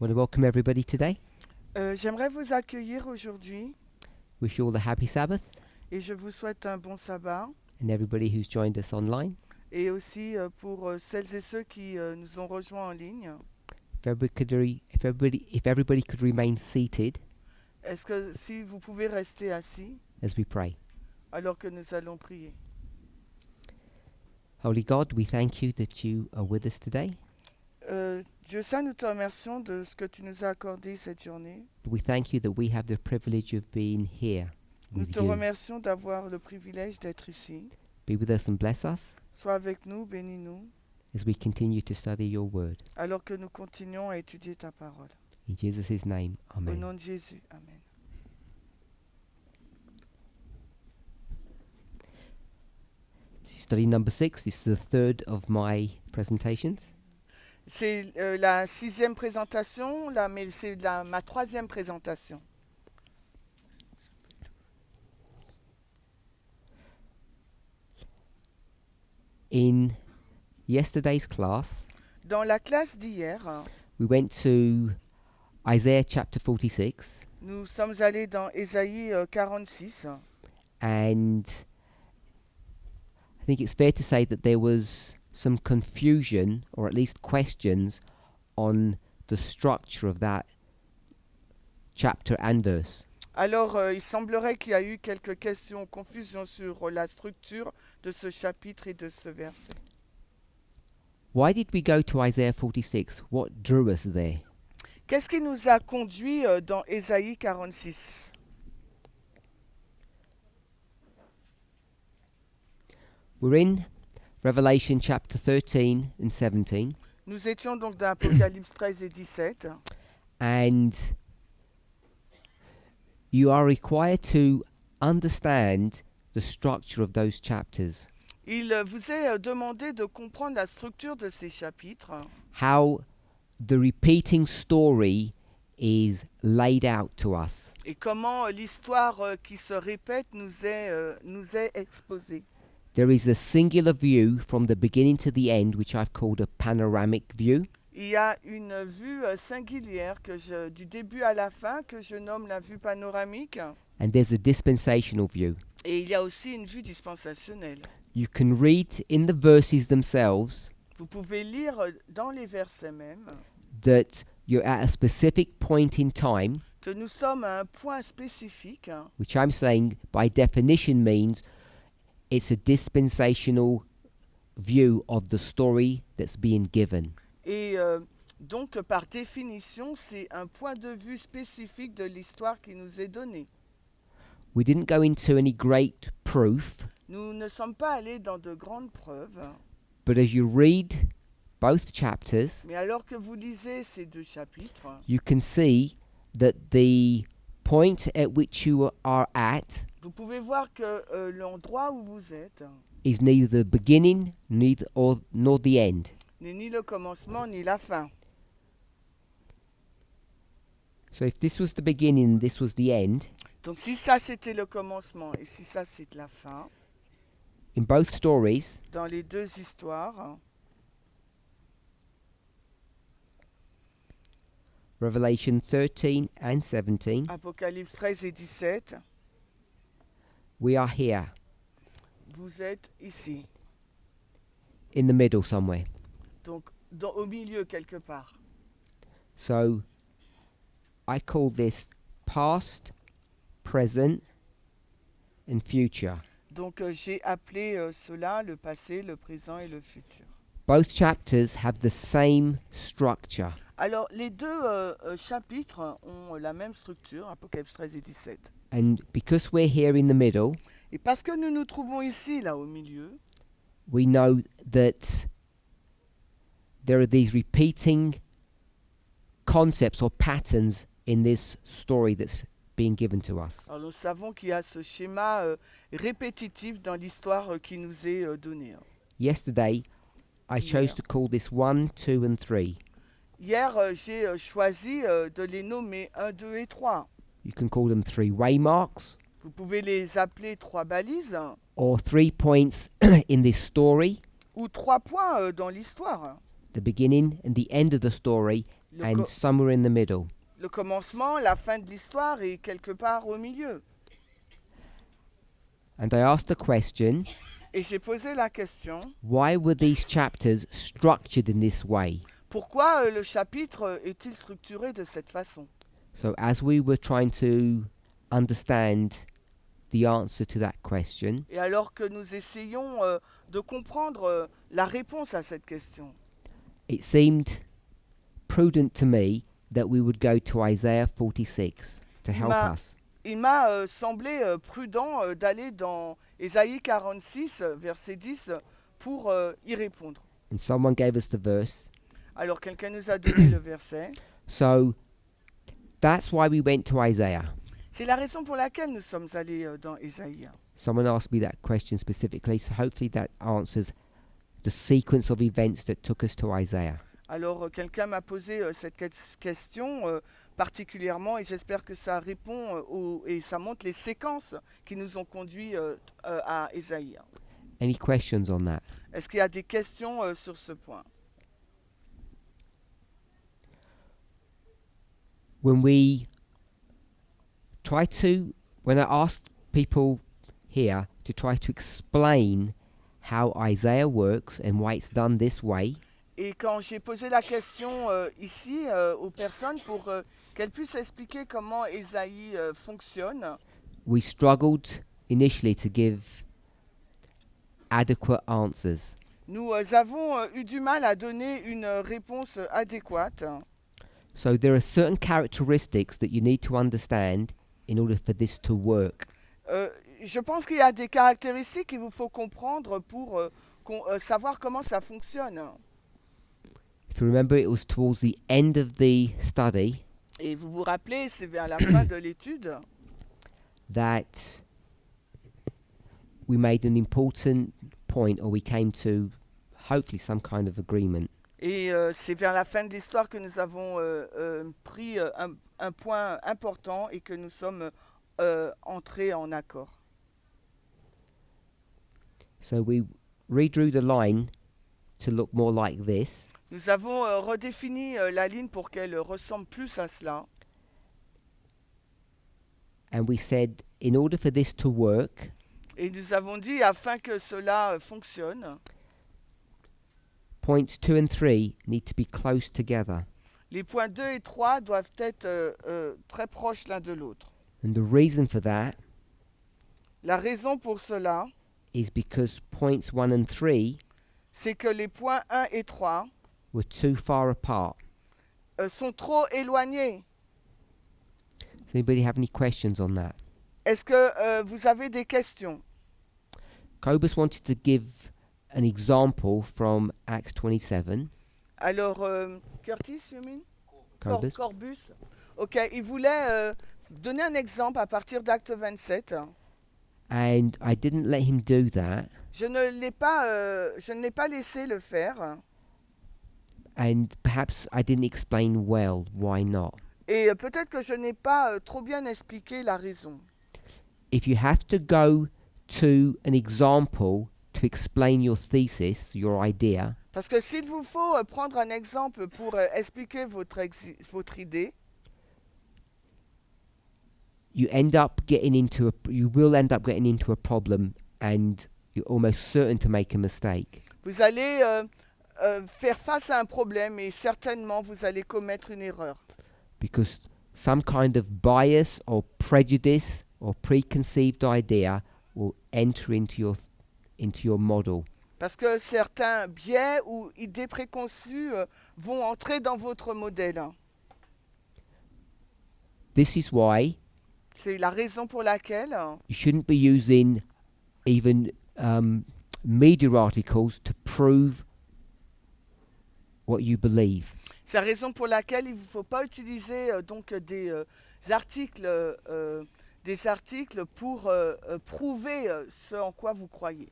I want to welcome everybody today. J'aimerais vous accueillir aujourd'hui Wish you all a happy Sabbath, et je vous souhaite un bon sabbat. and everybody who's joined us online. Et aussi pour celles et ceux qui nous ont rejoints en ligne. If everybody could remain seated Est-ce que si vous pouvez rester assis as we pray. alors que nous allons prier. Holy God, we thank you that you are with us today. Dieu Saint, nous te remercions de ce que tu nous as accordé cette journée. But we thank you that we have the privilege of being here Nous with te you. remercions d'avoir le privilège d'être ici. Be with us and bless us Sois avec nous, bénis-nous, as we continue to study your word. alors que nous continuons à étudier ta parole. In Jesus' name, Au amen. nom de Jésus, Amen. Study number 6. This is the third of my presentations. C'est la 6e présentation, mais c'est ma 3e présentation. In yesterday's class, Dans la classe d'hier, we went to Isaiah chapter 46, nous sommes allés dans Ésaïe 46 and I think it's fair to say that there was some confusion, or at least questions, on the structure of that chapter and verse. Alors, il semblerait qu'il y a eu quelques questions, confusions sur la structure de ce chapitre et de ce verset. Why did we go to Isaiah 46? What drew us there? Qu'est-ce qui nous a conduits dans Ésaïe 46 ? We're in Revelation chapter 13 and 17, Nous étions donc dans Apocalypse 13 et 17. and you are required to understand the structure of those chapters. Il vous est demandé de comprendre la structure de ces chapitres, How the repeating story is laid out to us. et comment l'histoire qui se répète nous est exposée. There is a singular view from the beginning to the end, which I've called a panoramic view. Il y a une vue singulière du début à la fin que je nomme la vue panoramique, And there's a dispensational view. et il y a aussi une vue dispensationnelle. You can read in the verses themselves Vous pouvez lire dans les versets même that you're at a specific point in time, que nous sommes à un point spécifique, which I'm saying by definition means it's a dispensational view of the story that's being given. et donc par définition c'est un point de vue spécifique de l'histoire qui nous est donnée. We didn't go into any great proof, Nous ne sommes pas allés dans de grandes preuves, but as you read both chapters, mais alors que vous lisez ces deux chapitres, you can see that the point at which you are at vous pouvez voir que l'endroit où vous êtes is neither the beginning nor the end. n'est ni le commencement ni la fin. So if this was the beginning and this was the end, Donc si ça c'était le commencement et si ça c'est la fin, in both stories, dans les deux histoires, Revelation 13 and 17, Apocalypse 13 et 17, we are here, vous êtes ici, in the middle somewhere. donc au milieu quelque part. So I call this past, present, and future. Donc j'ai appelé cela le passé, le présent et le futur. Both chapters have the same structure. Alors les deux chapitres ont la même structure, Apocalypse 13 et 17. And because we're here in the middle, Et parce que nous nous trouvons ici, là au milieu, we know that there are these repeating concepts or patterns in this story that's being given to us. alors nous savons qu'il y a ce schéma répétitif dans l'histoire qui nous est donnée. Yesterday, I chose to call this 1, 2, and 3. Hier, j'ai choisi de les nommer 1, 2 et 3. You can call them 3 waymarks Vous pouvez les appeler 3 balises or 3 points in this story, ou 3 points dans l'histoire. the beginning and the end of the story, Le, and co- somewhere in the middle. le commencement, la fin de l'histoire est quelque part au milieu. And I asked the question, Et j'ai posé la question, why were these chapters structured in this way? pourquoi le chapitre est-il structuré de cette façon? So as we were trying to understand the answer to that question, Et alors que nous essayons de comprendre la réponse à cette question, it seemed prudent to me that we would go to Isaiah 46 to Il help m'a- us. il m'a semblé prudent d'aller dans Ésaïe 46, verset 10, pour y répondre. And someone gave us the verse. Alors quelqu'un nous a donné le verset. So that's why we went to Isaiah. C'est la raison pour laquelle nous sommes allés dans Ésaïe. Someone asked me that question specifically, so hopefully that answers the sequence of events that took us to Isaiah. Alors quelqu'un m'a posé cette question particulièrement et j'espère que ça répond et ça montre les séquences qui nous ont conduits à Ésaïe. Any questions on that? Est-ce qu'il y a des questions sur ce point? When I asked people here to try to explain how Isaiah works and why it's done this way, Et quand j'ai posé la question ici aux personnes pour qu'elles puissent expliquer comment Ésaïe fonctionne, we struggled initially to give adequate answers. nous avons eu du mal à donner une réponse adéquate. So there are certain characteristics that you need to understand in order for this to work. Je pense qu'il y a des caractéristiques qu'il vous faut comprendre pour savoir comment ça fonctionne. If you remember, it was towards the end of the study Et vous vous rappelez, c'est vers la fin de l'étude that we made an important point, or we came to hopefully some kind of agreement. et c'est vers la fin de l'histoire que nous avons pris un point important et que nous sommes entrés en accord. So we redrew the line to look more like this. Nous avons redéfini la ligne pour qu'elle ressemble plus à cela. And we said, in order for this to work, Et nous avons dit, afin que cela fonctionne, points 2 and 3 need to be close together. les points 2 et 3 doivent être très proches l'un de l'autre. And the reason for that La raison pour cela, is because points 1 and 3 c'est que les points 1 et 3 were too far apart. sont trop éloignés. Does anybody have any questions on that? Est-ce que vous avez des questions? Cobus wanted to give an example from Acts 27. Alors, Curtis, you mean? Cobus? Corbus. Ok, il voulait donner un exemple à partir d'Acte 27. And I didn't let him do that. Je ne l'ai pas laissé le faire. And perhaps I didn't explain well why not. Et peut-être que je n'ai pas trop bien expliqué la raison. If you have to go to an example to explain your thesis, your idea, Parce que s'il vous faut prendre un exemple pour expliquer votre idée, you will end up getting into a problem, and you're almost certain to make a mistake. vous allez faire face à un problème et certainement vous allez commettre une erreur. Because some kind of bias or prejudice or preconceived idea will enter into your model. Parce que certains biais ou idées préconçues vont entrer dans votre modèle. This is why C'est la raison pour laquelle you shouldn't be using even media articles to prove what you believe. c'est la raison pour laquelle il ne faut pas utiliser donc des articles pour prouver ce en quoi vous croyez.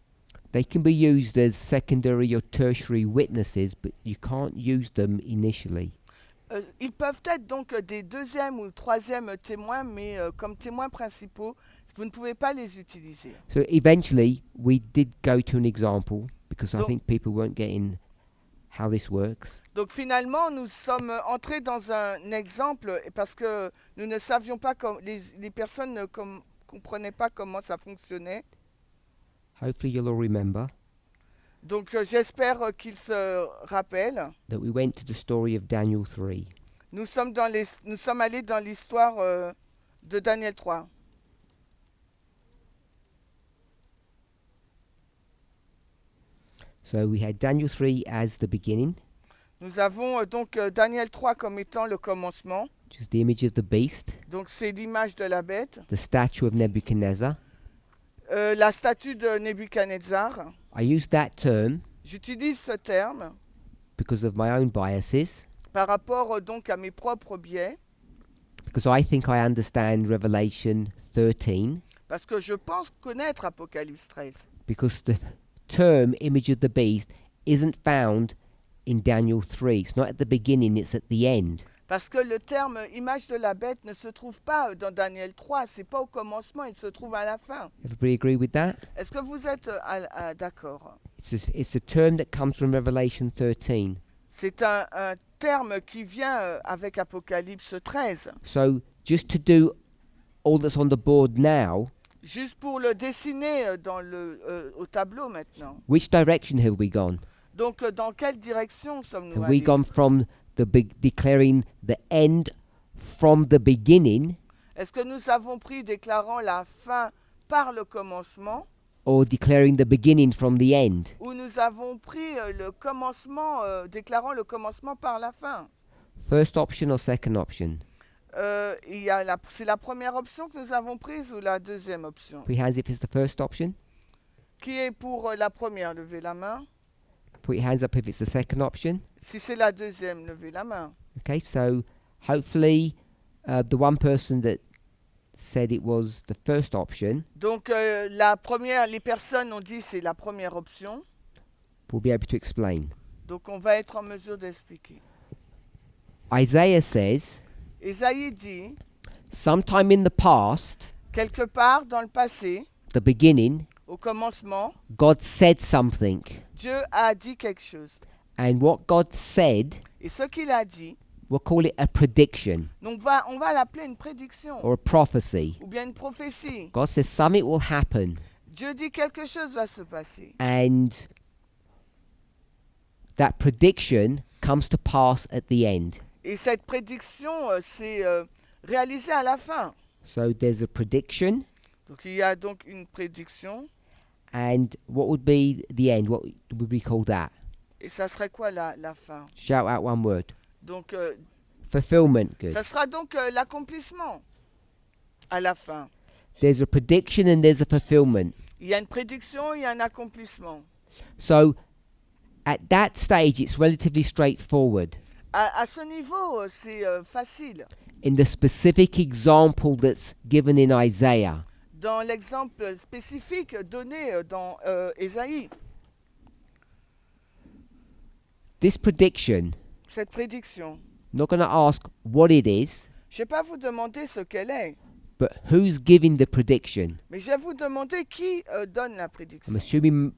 They can be used as secondary or tertiary witnesses, but you can't use them initially. Ils peuvent être donc des deuxièmes ou troisièmes témoins, mais comme témoins principaux, vous ne pouvez pas les utiliser. So eventually we did go to an example because I Donc- think people weren't getting how this works. Donc finalement, nous sommes entrés dans un exemple parce que nous ne savions pas, les personnes ne comprenaient pas comment ça fonctionnait. Hopefully you'll all remember Donc j'espère qu'ils se rappellent. that we went to the story of Daniel 3. Nous sommes allés dans l'histoire de Daniel 3. So we had Daniel 3 as the beginning, Nous avons donc Daniel 3 comme étant le commencement. which is the image of the beast, Donc c'est l'image de la bête. the statue of Nebuchadnezzar. La statue de Nebuchadnezzar. I use that term J'utilise ce terme because of my own biases, par rapport donc à mes propres biais, because I think I understand Revelation 13, parce que je pense connaître Apocalypse 13. because the term image of the beast isn't found in Daniel 3. It's not at the beginning, it's at the end. Parce que le terme image de la bête ne se trouve pas dans Daniel 3, c'est pas au commencement, il se trouve à la fin. Everybody agree with that? Est-ce que vous êtes d'accord? It's a term that comes from Revelation 13. C'est un terme qui vient avec Apocalypse 13. So just to do all that's on the board now, Juste pour le dessiner au tableau maintenant. which direction have we gone? Donc dans quelle direction sommes-nous Have we allés? gone from declaring the end from the beginning, Est-ce que nous avons pris déclarant la fin par le commencement, or declaring the beginning from the end? ou nous avons pris le commencement, déclarant le commencement par la fin? First option or second option? C'est la première option que nous avons prise ou la deuxième option? Put your hands if it's the first option. Qui est pour la première? Levez la main. Put your hands up if it's the second option. Si c'est la deuxième, levez la main. Okay, so hopefully the one person that said it was the first option Donc les personnes ont dit c'est la première option. will be able to explain. Donc on va être en mesure d'expliquer. Isaiah says, Ésaïe dit, sometime in the past, quelque part dans le passé, the beginning, au commencement, God said something. Dieu a dit quelque chose. And what God said, Et ce qu'il a dit, we'll call it a prediction donc on va l'appeler une prédiction or a prophecy. ou bien une prophétie. God says something will happen, Dieu dit quelque chose va se passer. and that prediction comes to pass at the end. Et cette prédiction s'est réalisée à la fin. So there's a prediction, Donc il y a donc une prédiction. and what would be the end? What would we call that? Et ça serait quoi la fin? Shout out one word. Donc Fulfillment. Good. ça sera donc l'accomplissement à la fin. There's a prediction and there's a fulfillment. Il y a une prédiction, il y a un accomplissement. So at that stage, it's relatively straightforward. À ce niveau, c'est facile. In the specific example that's given in Isaiah, Dans l'exemple spécifique donné dans Ésaïe, this prediction, cette prédiction, I'm not going to ask what it is, je ne vais pas vous demander ce qu'elle est, but who's giving the prediction. mais je vais vous demander qui donne la prédiction. I'm assuming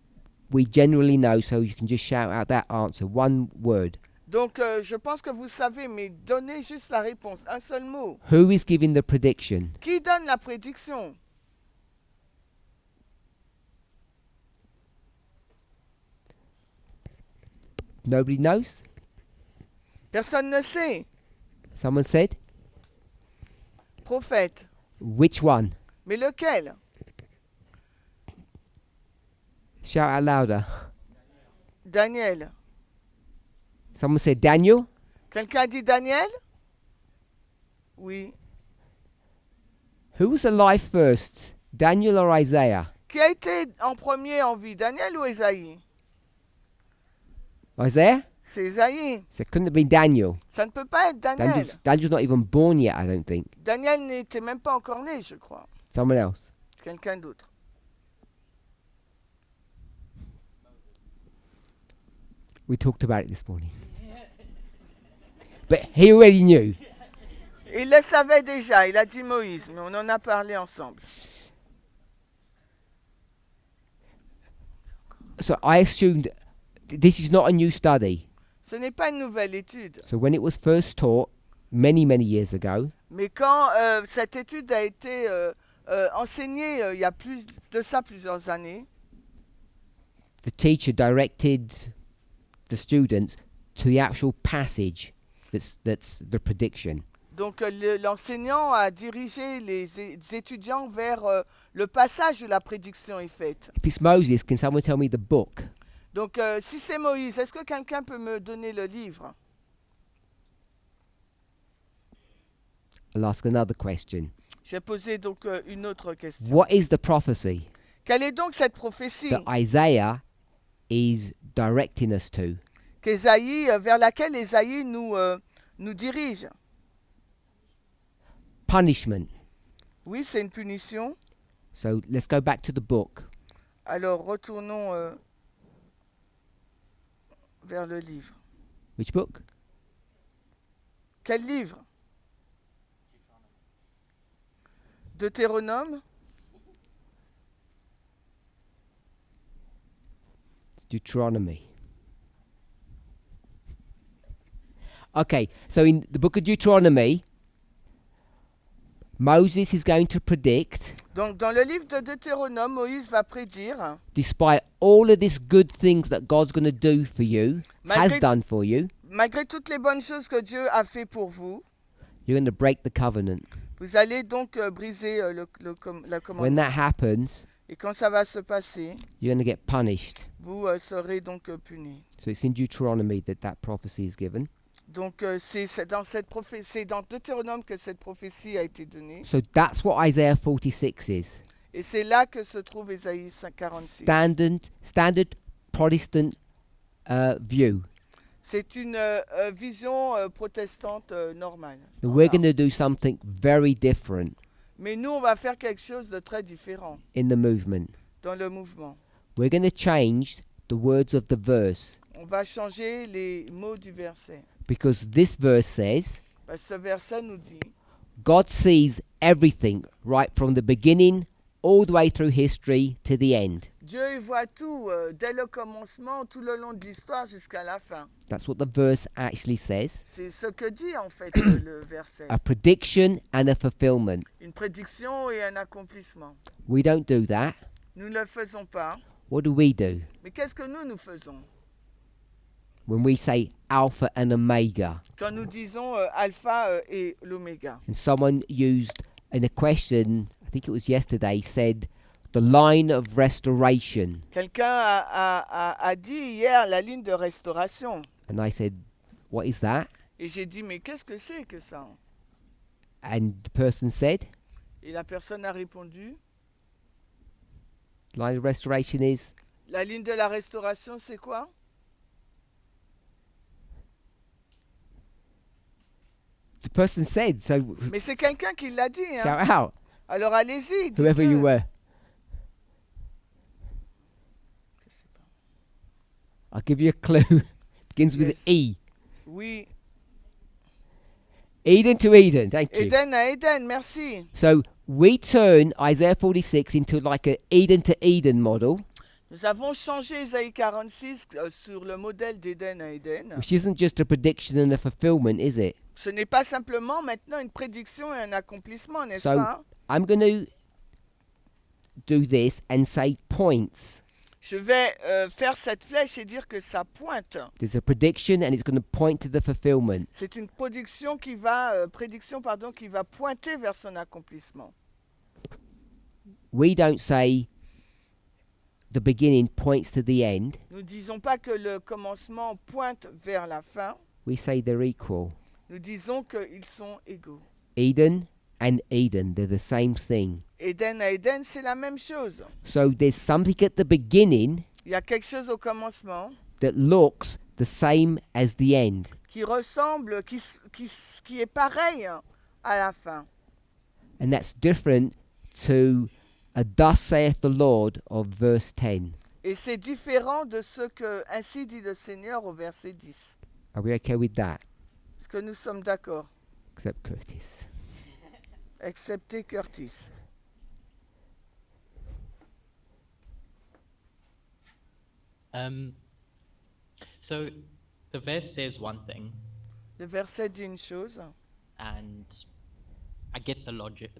we generally know, so you can just shout out that answer, one word. Donc je pense que vous savez, mais donnez juste la réponse, un seul mot. Who is giving the prediction? Qui donne la prédiction? Nobody knows? Personne ne sait. Someone said? Prophète. Which one? Mais lequel? Shout out louder. Daniel. Someone said Daniel? Quelqu'un dit Daniel? Oui. Who was alive first, Daniel or Isaiah? Qui a été en premier en vie, Daniel ou Ésaïe? Isaiah? C'est Ésaïe. So it couldn't have been Daniel. Ça ne peut pas être Daniel. Daniel's not even born yet, I don't think. Daniel n'était même pas encore né, je crois. Someone else. Quelqu'un d'autre. We talked about it this morning. But he already knew. Il le savait déjà, il a dit Moïse, mais on en a parlé ensemble. So I assumed this is not a new study. Ce n'est pas une nouvelle étude. So when it was first taught many, many years ago, Mais quand cette étude a été enseignée il y a plus de ça plusieurs années, the teacher directed the students to the actual passage that's the prediction. donc l'enseignant a dirigé les étudiants vers le passage où la prédiction est faite. If it's Moses, can someone tell me the book? Donc si c'est Moïse, est-ce que quelqu'un peut me donner le livre? I'll ask another question. J'ai posé donc une autre question. What is the prophecy Quelle est donc cette prophétie that Isaiah is directing us to? vers laquelle Ésaïe nous dirige? Punishment. Oui, c'est une punition. So let's go back to the book. Alors retournons vers le livre. Which book? Quel livre? Deutéronome? Deuteronomy. Okay, so in the book of Deuteronomy, Moses is going to predict, Donc dans le livre de Deutéronome, Moïse va prédire, despite all of these good things that God's going to do for you, has Malgré- done for you, malgré toutes les bonnes choses que Dieu a fait pour vous, you're going to break the covenant. vous allez donc briser la When commandement. that happens, Et quand ça va se passer, you're going to get punished. vous serez donc punis. So it's in Deuteronomy that prophecy is given. Donc c'est dans Deutéronome que cette prophétie a été donnée. So that's what Isaiah 46 is. Et c'est là que se trouve Ésaïe 46. Standard Protestant view. C'est une vision protestante normale. We're going to do something very different Mais nous, on va faire quelque chose de très différent in the movement. dans le mouvement. We're going to change the words of the verse, On va changer les mots du verset. because this verse says Parce que ce verset nous dit, God sees everything right from the beginning all the way through history to the end. Dieu il voit tout dès le commencement, tout le long de l'histoire jusqu'à la fin. That's what the verse actually says. C'est ce que dit en fait le verset. A prediction and a fulfillment. Une prédiction et un accomplissement. We don't do that. Nous ne le faisons pas. What do? Mais qu'est-ce que nous faisons? When we say Alpha and Omega, Quand nous disons alpha et l'oméga. and someone used in a question, I think it was yesterday, said the line of restoration. Quelqu'un a dit hier la ligne de restauration. And I said, what is that? Et j'ai dit, mais qu'est-ce que c'est que ça? And the person said, Et la personne a répondu, line of restoration is, la ligne de la restauration, c'est quoi? the person said, so Mais c'est quelqu'un qui l'a dit. Hein? shout out, Alors allez-y. whoever dites-le. you were. Je sais pas. I'll give you a clue. Begins with Yes. E. Oui. Eden to Eden, thank you. Eden à Eden, merci. So we turn Isaiah 46 into like a Eden to Eden model, Nous avons changé Ésaïe 46 sur le modèle d'Éden à Éden. which isn't just a prediction and a fulfillment, is it? Ce n'est pas simplement maintenant une prédiction et un accomplissement, n'est-ce So pas? I'm going to do this and say points. Je vais faire cette flèche et dire que ça pointe. There's a prediction and it's going to point to the fulfillment. C'est une prédiction qui va pointer vers son accomplissement. We don't say the beginning points to the end. Nous ne disons pas que le commencement pointe vers la fin. We say they're equal. Nous disons qu'ils sont égaux. Eden and Eden, they're the same thing. Éden à Éden, c'est la même chose. So there's something at the beginning Il y a quelque chose au commencement that looks the same as the end. qui ressemble, qui est pareil à la fin. And that's different to a thus saith the Lord of verse 10. Et c'est différent de ce que ainsi dit le Seigneur au verset 10. Are we okay with that? Est-ce que nous sommes d'accord? Except Curtis. Excepté Curtis. So The verse says one thing, Le verset dit une chose, and I get the logic,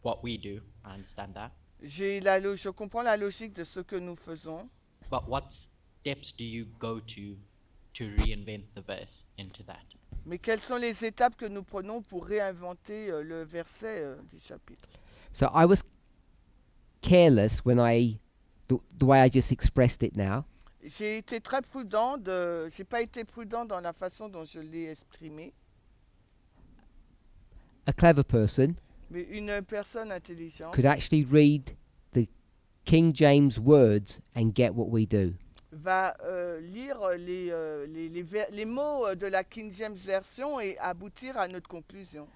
what we do. I understand that. je comprends la logique de ce que nous faisons, But what steps do you go to reinvent the verse into that? mais quelles sont les étapes que nous prenons pour réinventer le verset du chapitre? So I was careless when the way I just expressed it now. J'ai été très j'ai pas été prudent dans la façon dont je l'ai exprimé, A clever person mais une personne intelligente could actually read the King James words and get what we do. va lire les mots de la King James Version et aboutir à notre conclusion.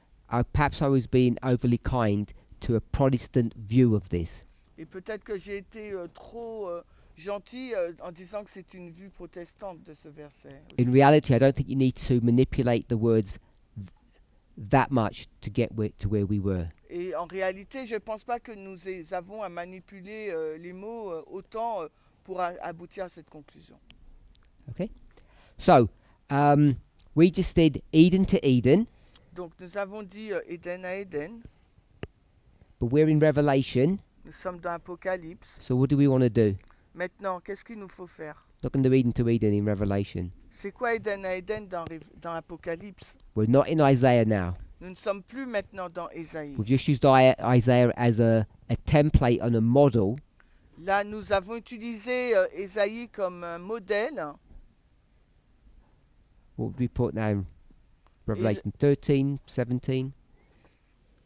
Perhaps I was being overly kind to a Protestant view of this. Et peut-être que j'ai été trop gentil en disant que c'est une vue protestante de ce verset. In reality, I don't think you need to manipulate the words that much to get to where we were. Et en réalité, je ne pense pas que nous avons à manipuler les mots autant pour aboutir à cette conclusion. Okay? So, we just did Eden to Eden, Donc nous avons dit Éden à Éden, but we're in Revelation, nous sommes dans Apocalypse. so what do we want to do? Maintenant, qu'est-ce qu'il nous faut faire? Not going to Eden to Eden in Revelation. C'est quoi Éden à Éden dans Apocalypse? We're not in Isaiah now. Nous ne sommes plus maintenant dans Ésaïe. We've just used Isaiah as a template and a model. Là, nous avons utilisé Ésaïe comme un modèle. What would we put now? Revelation 13, 17.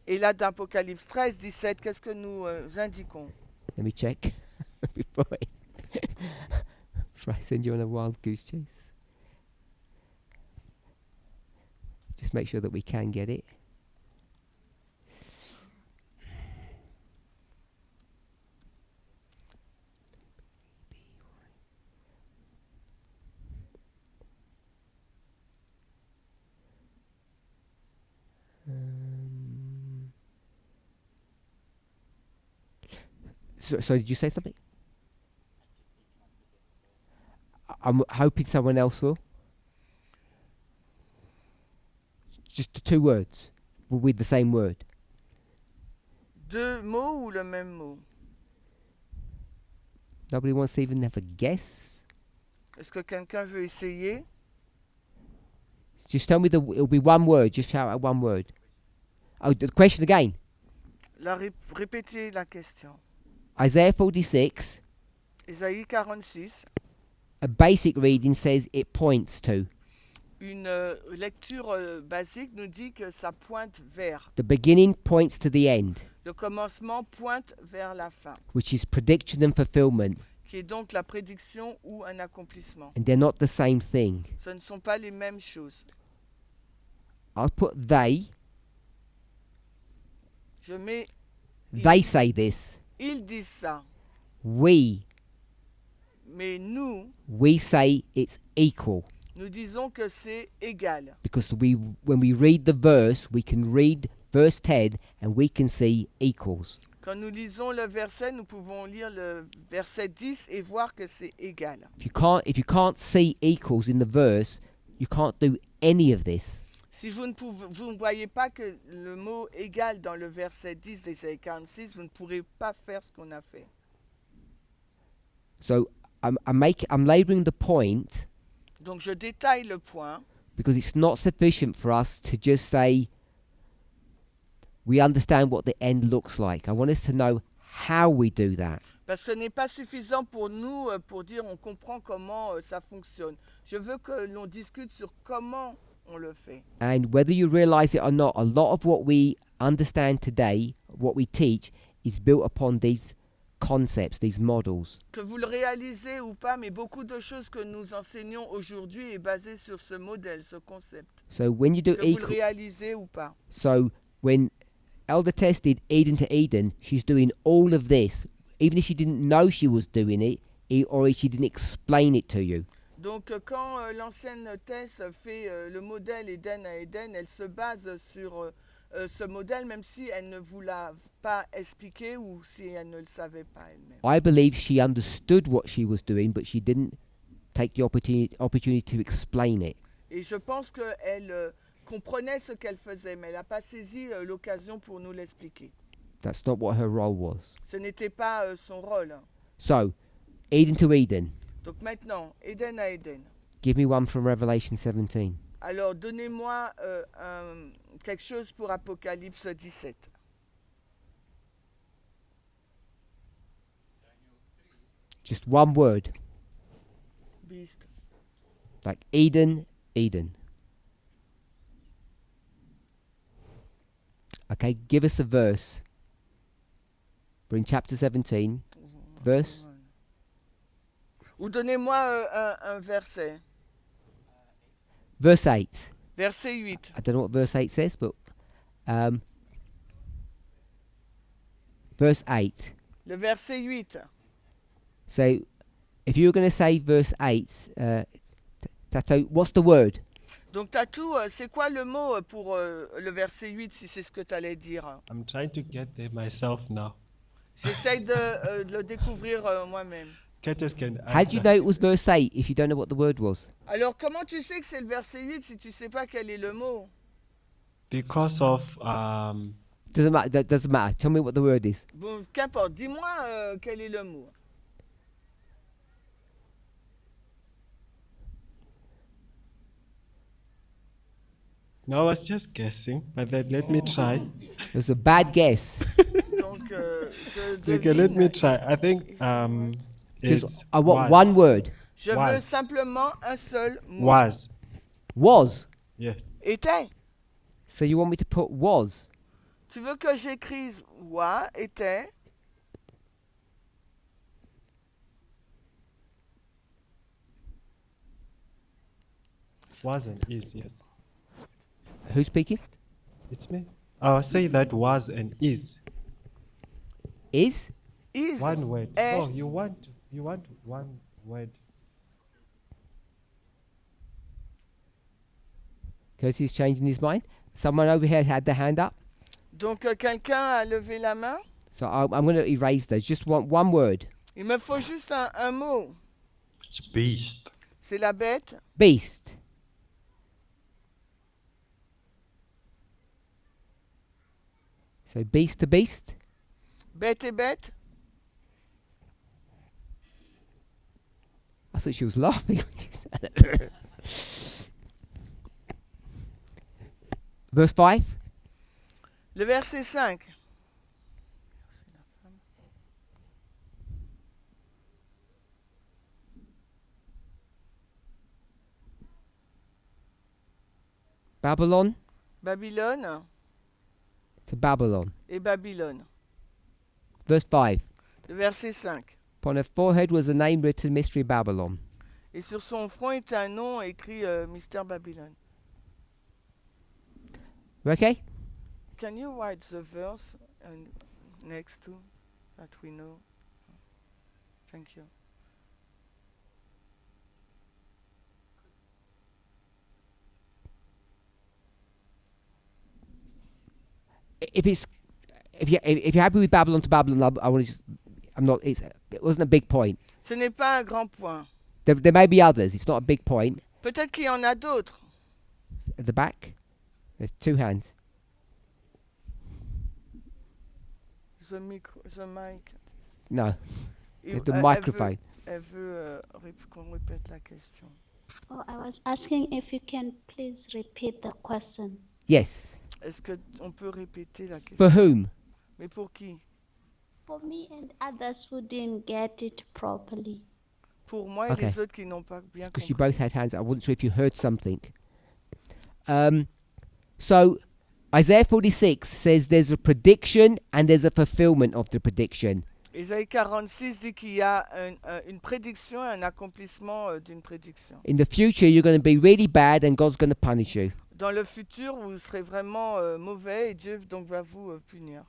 Et là, dans Apocalypse 13, 17, qu'est-ce que nous indiquons? Let me check before I send you on a wild goose chase. Just make sure that we can get it. So did you say something? I'm hoping someone else will. Just the two words with the same word. Deux mots ou le même mot? Nobody wants to even have a guess. Est-ce que quelqu'un veut essayer? Just tell me it'll be one word. Just shout out one word. Oh, the question again. Répétez la question. Isaiah 46. Ésaïe 46. A basic reading says it points to. Une lecture basique nous dit que ça pointe vers. The beginning points to the end, Le commencement pointe vers la fin, which is prediction and fulfillment, qui est donc la prédiction ou un accomplissement. and they're not the same thing. Ce ne sont pas les mêmes choses. I'll put they. Je mets They say this. ils disent ça, We mais nous say it's equal. nous disons que c'est égal. Because when we read the verse, we can read verse 10 and we can see equals. Quand nous lisons le verset, nous pouvons lire le verset 10 et voir que c'est égal. If you can't see equals in the verse, you can't do any of this. Si vous ne voyez pas que le mot égal dans le verset 10 d'Ésaïe 46, vous ne pourrez pas faire ce qu'on a fait. So I'm laboring the point Donc je détaille le point because it's not sufficient for us to just say we understand what the end looks like. I want us to know how we do that. parce que ce n'est pas suffisant pour nous pour dire on comprend comment ça fonctionne. Je veux que l'on discute sur comment on le fait. And whether you realize it or not, a lot of what we understand today, what we teach, is built upon these concepts, these models. Que vous le réalisez ou pas, mais beaucoup de choses que nous enseignons aujourd'hui est basé sur ce modèle, ce concept. So when you do Que vous le equal, réalisez ou pas. so when Elder Tess did Eden to Eden, she's doing all of this, even if she didn't know she was doing it, or if she didn't explain it to you. Donc quand l'ancienne Tess fait le modèle Éden à Éden, elle se base sur ce modèle, même si elle ne vous l'a pas expliqué ou si elle ne le savait pas elle-même. I believe she understood what she was doing, but she didn't take the opportunity to explain it. Et je pense qu'elle comprenait ce qu'elle faisait, mais elle n'a pas saisi l'occasion pour nous l'expliquer. That's not what her role was. Ce n'était pas son rôle. So, Eden to Eden. Donc maintenant, Éden à Éden. Give me one from Revelation 17. Alors, donnez-moi quelque chose pour Apocalypse 17. Just one word. Beast. Like Eden, Eden. Okay, give us a verse. We're in chapter 17. Verse. Ou donnez-moi un verset. Verse 8. Verset 8. I don't know what verse 8 says, but verse 8. Le verset 8. So, if you were going to say verse 8, Tato, what's the word? Donc, Tatou, c'est quoi le mot pour le verset 8, si c'est ce que tu allais dire? I'm trying to get there myself now. J'essaye de le découvrir moi-même. Curtis can How do you answer. know it was verse 8 if you don't know what the word was? Alors, comment tu sais que c'est le verset 8 si tu ne sais pas quel est le mot? Because of Doesn't matter. That doesn't matter. Tell me what the word is. Bon, qu'importe, dis-moi quel est le mot. no, I was just guessing, but then let me try. It was a bad guess. Donc, je Okay, let me devine. try. I think Just, it's I want was. one word. Je veux Was. simplement un seul mot. Was. Was. Yes. Était. So you want me to put was? Tu veux que j'écrive wa, était. Was and is, yes. Who's speaking? It's me. I'll say that was and is. Is? Is. One word. Eh. Oh, you want one word. Curtis is changing his mind. Someone over here had their hand up. Donc, quelqu'un a levé la main. So I'm going to erase those. Just one word. Il me faut juste un mot. It's beast. C'est la bête. Beast. So beast to beast. Bête et bête. I thought she was laughing. Verse 5. Le verset 5. Babylon Babylone to Babylon. et Babylone. Verse 5. Le verset 5. Upon her forehead was a name written, Mystery Babylon. Et sur son front est un nom écrit Mystère Babylone. Okay? Can you write the verse next to that we know? Thank you. If you're happy with Babylon to Babylon, I want to just. I'm not. It wasn't a big point. Ce n'est pas un grand point. There may be others. It's not a big point. Peut-être qu'il y en a d'autres. At the back, there's two hands. The mic. No, Et- the elle microphone. Elle veut qu'on répète la question. Oh, I was asking if you can please repeat the question. Yes. Est-ce qu'on peut répéter la question? For whom? Mais pour qui? For me and others who didn't get it properly. Pour moi et Okay. les autres qui n'ont pas bien Because you compris. both had hands. I wasn't sure if you heard something. So Isaiah 46 says there's a prediction and there's a fulfillment of the prediction. Ésaïe 46 dit qu'il y a une prédiction et un accomplissement d'une prédiction. In the future, you're going to be really bad and God's going to punish you. Dans le futur, vous serez vraiment mauvais et Dieu donc va vous punir.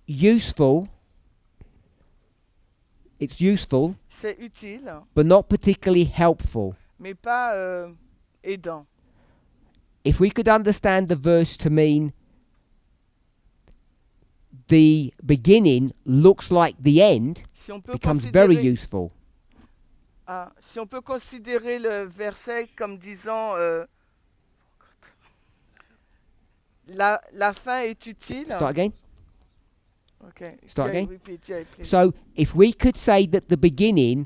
Useful. It's useful, C'est utile, but not particularly helpful. mais pas aidant. If we could understand the verse to mean the beginning looks like the end, Si on peut becomes very considérer, useful. Ah, si on peut considérer le verset comme disant la fin est utile. Start again. Okay. Start Yeah, again. repeat, yeah, please. So if we could say that the beginning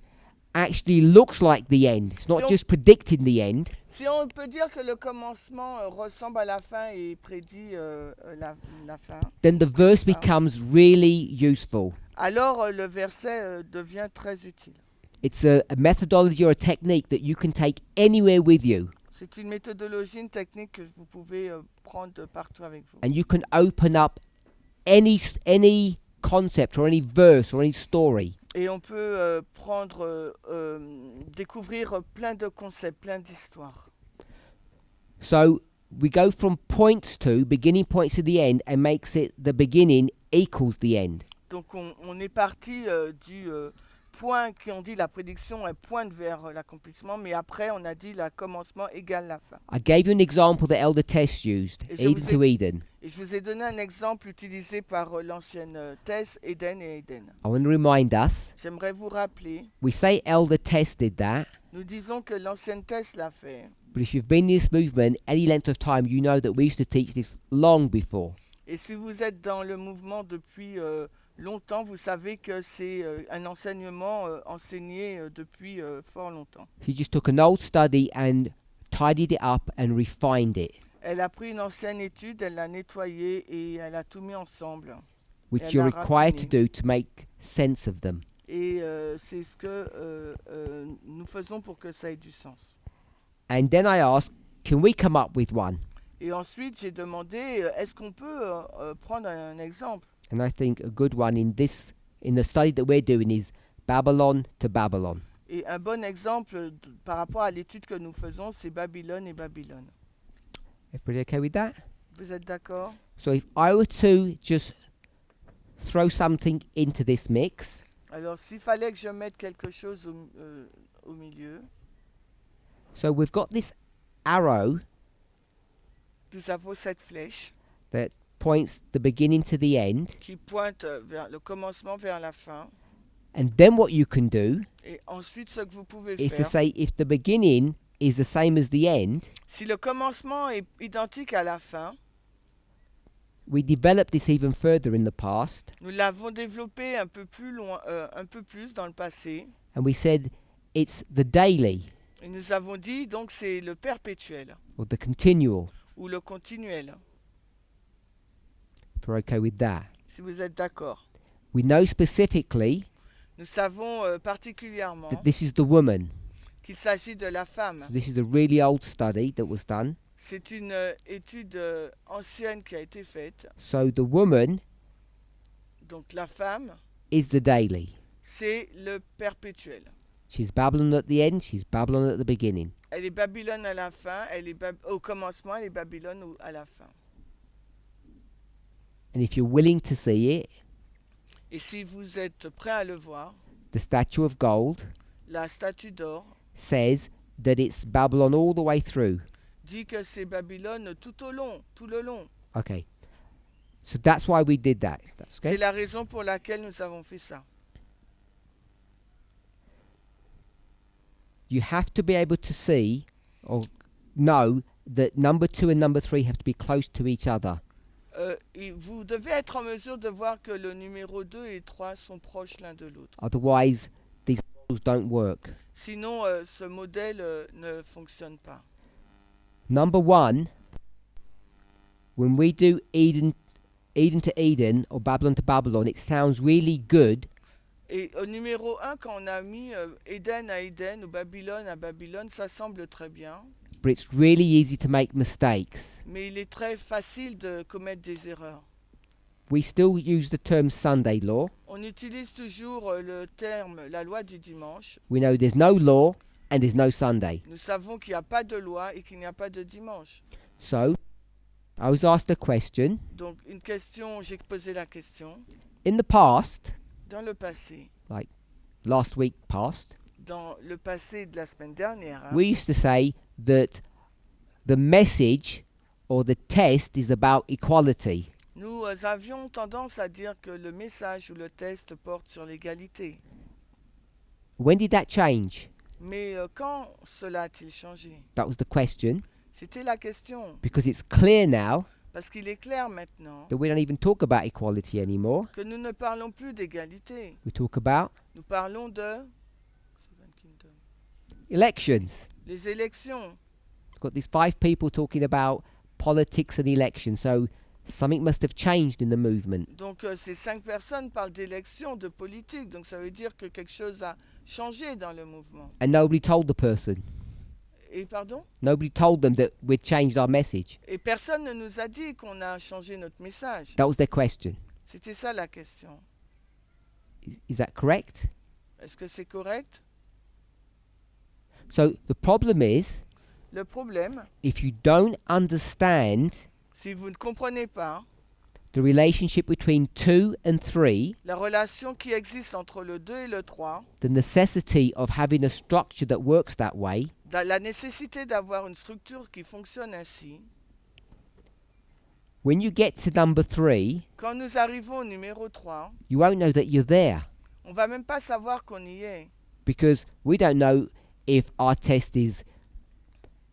actually looks like the end, it's not So- just predicting the end, Si on peut dire que le commencement ressemble à la fin et prédit la fin, then the verse Ah. becomes really useful. alors le verset devient très utile. It's a methodology or a technique that you can take anywhere with you, C'est une méthodologie, une technique que vous pouvez prendre partout avec vous. and you can open up any concept or any verse or any story. Et on peut découvrir plein de concepts, plein d'histoires. So we go from points to beginning points to the end, and makes it the beginning equals the end. Donc on est parti du point qui on dit la prédiction, elle pointe vers l'accomplissement, mais après on a dit le commencement égale la fin. I gave you an example that Elder Tess used, Et je Eden vous to Eden. Et je vous ai donné un exemple utilisé par l'ancienne Tess, Eden et Eden. I want to remind us, J'aimerais vous rappeler, we say Elder Tess did that, nous disons que l'ancienne Tess l'a fait. but if you've been in this movement any length of time, you know that we used to teach this long before. Et si vous êtes dans le mouvement depuis longtemps, vous savez que c'est un enseignement enseigné depuis fort longtemps. She just took an old study and tidied it up and refined it, Elle a pris une ancienne étude, elle l'a nettoyée et elle a tout mis ensemble. which Elle you're l'a required to raffiné. do to make sense of them. Et c'est ce que nous faisons pour que ça ait du sens. And then I asked, can we come up with one? Et ensuite, j'ai demandé, est-ce qu'on peut prendre un exemple? And I think a good one in the study that we're doing is Babylon to Babylon. Et un bon exemple par rapport à l'étude que nous faisons, c'est Babylone et Babylone. Everybody okay with that? Vous êtes d'accord? So if I were to just throw something into this mix, Alors, s'il fallait que je mette quelque chose au milieu, so we've got this arrow nous avons cette flèche that points the beginning to the end, qui pointe vers le commencement vers la fin. and then what you can do Et ensuite, ce que vous pouvez is to faire, say if the beginning is the same as the end, si le commencement est identique à la fin, we developed this even further in the past, nous l'avons développé un peu plus loin, un peu plus dans le passé. and we said it's the daily Et nous avons dit, donc, c'est le perpétuel or the continual. ou le continuel, If we're okay with that. si vous êtes d'accord. We know specifically Nous savons particulièrement that this is the woman. qu'il s'agit de la femme. So this is a really old study that was done. C'est une étude ancienne qui a été faite. So the woman Donc la femme, is the daily. c'est le perpétuel. She's Babylon at the end, she's Babylon at the beginning. Elle est Babylone à la fin, elle est au commencement, elle est Babylone à la fin. And if you're willing to see it, Et si vous êtes prêt à le voir, the statue of gold la statue d'or says that it's Babylon all the way through. dit que c'est Babylone tout le long. Okay. So that's why we did that. That's C'est okay. la raison pour laquelle nous avons fait ça. You have to be able to see or know that number 2 and number 3 have to be close to each other. Et vous devez être en mesure de voir que le numéro 2 et 3 sont proches l'un de l'autre. Otherwise, these models don't work. Sinon, ce modèle ne fonctionne pas. Number 1, when we do Eden to Eden or Babylon to Babylon, it sounds really good, Et au numéro 1, quand on a mis Éden à Éden ou Babylone à Babylone, ça semble très bien. but it's really easy to make mistakes. Mais il est très facile de commettre des erreurs. We still use the term Sunday law. On utilise toujours le terme la loi du dimanche. We know there's no law and there's no Sunday. Nous savons qu'il n'y a pas de loi et qu'il n'y a pas de dimanche. So, I was asked a question. Donc, une question, j'ai posé la question. In the past, Dans le passé, last week past, dans le passé de la semaine dernière, hein, we used to say that the message or the test is about equality. nous avions tendance à dire que le message ou le test porte sur l'égalité. When did that change? Mais quand cela a-t-il changé? That was the question. C'était la question. Because it's clear now Parce qu'il est clair maintenant that we don't even talk about equality anymore. que nous ne parlons plus d'égalité. We talk about Nous parlons de elections. les élections. We've got these 5 people talking about politics and elections. So something must have changed in the movement. Donc ces 5 personnes parlent d'élections, de politique. Donc ça veut dire que quelque chose a changé dans le mouvement. And nobody told the person. Et pardon? Nobody told them that we'd changed our message. Et personne ne nous a dit qu'on a changé notre message. That was their question. C'était ça la question. Is that correct? Est-ce que c'est correct? So the problem is, Le problème, if you don't understand si vous ne comprenez pas the relationship between 2 and 3, la relation qui existe entre le 2 et le 3, the necessity of having a structure that works that way, la nécessité d'avoir une structure qui fonctionne ainsi, when you get to number 3, quand nous arrivons au numéro 3, you won't know that you're there. on ne va même pas savoir qu'on y est. Because we don't know if our test is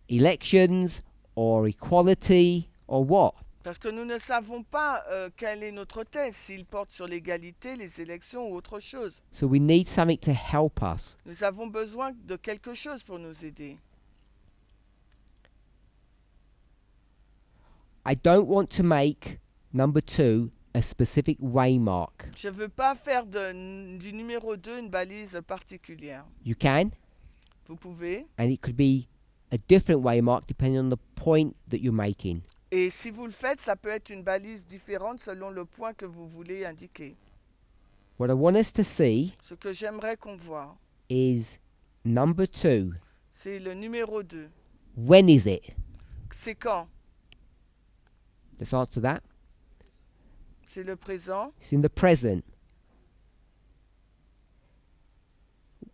elections or equality or what. Parce que nous ne savons pas quel est notre test, s'il porte sur l'égalité, les élections ou autre chose. So we need something to help us. Nous avons besoin de quelque chose pour nous aider. I don't want to make number 2 a specific waymark. Je ne veux pas faire du numéro 2 une balise particulière. You can, Vous pouvez, and it could be a different waymark depending on the point that you're making. et si vous le faites, ça peut être une balise différente selon le point que vous voulez indiquer. What I want us to see Ce que j'aimerais qu'on voit, is number 2. c'est le numéro 2. When is it? C'est quand? Let's answer that. C'est le présent. It's in the present.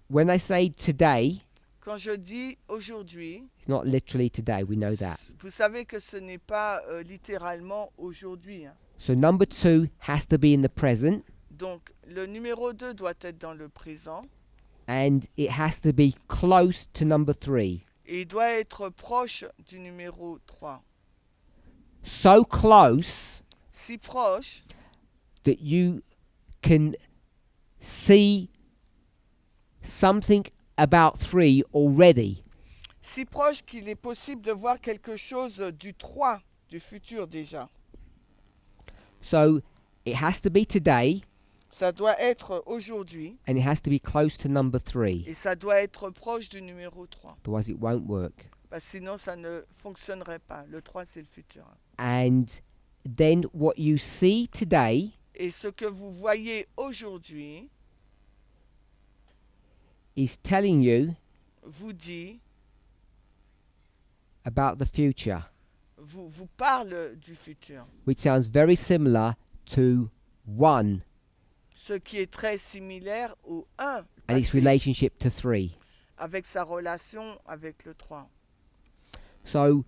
When I say today, Quand je dis aujourd'hui, it's not literally today, we know that. vous savez que ce n'est pas littéralement aujourd'hui, hein. So number 2 has to be in the present, Donc, le numéro 2 doit être dans le présent and it has to be close to number 3. et il doit être proche du numéro 3. So close Si proche that you can see something about 3 already. si proche qu'il est possible de voir quelque chose du 3, du futur déjà. So it has to be today, Ça doit être aujourd'hui and it has to be close to number 3. et ça doit être proche du numéro 3. Otherwise it won't work. Parce que sinon, ça ne fonctionnerait pas. Le 3, c'est le futur. And then what you see today Et ce que vous voyez aujourd'hui is telling you vous dit, about the future, vous parle du futur. which sounds very similar to 1 Ce qui est très similaire au 1, and its relationship to 3. avec sa relation avec le 3. So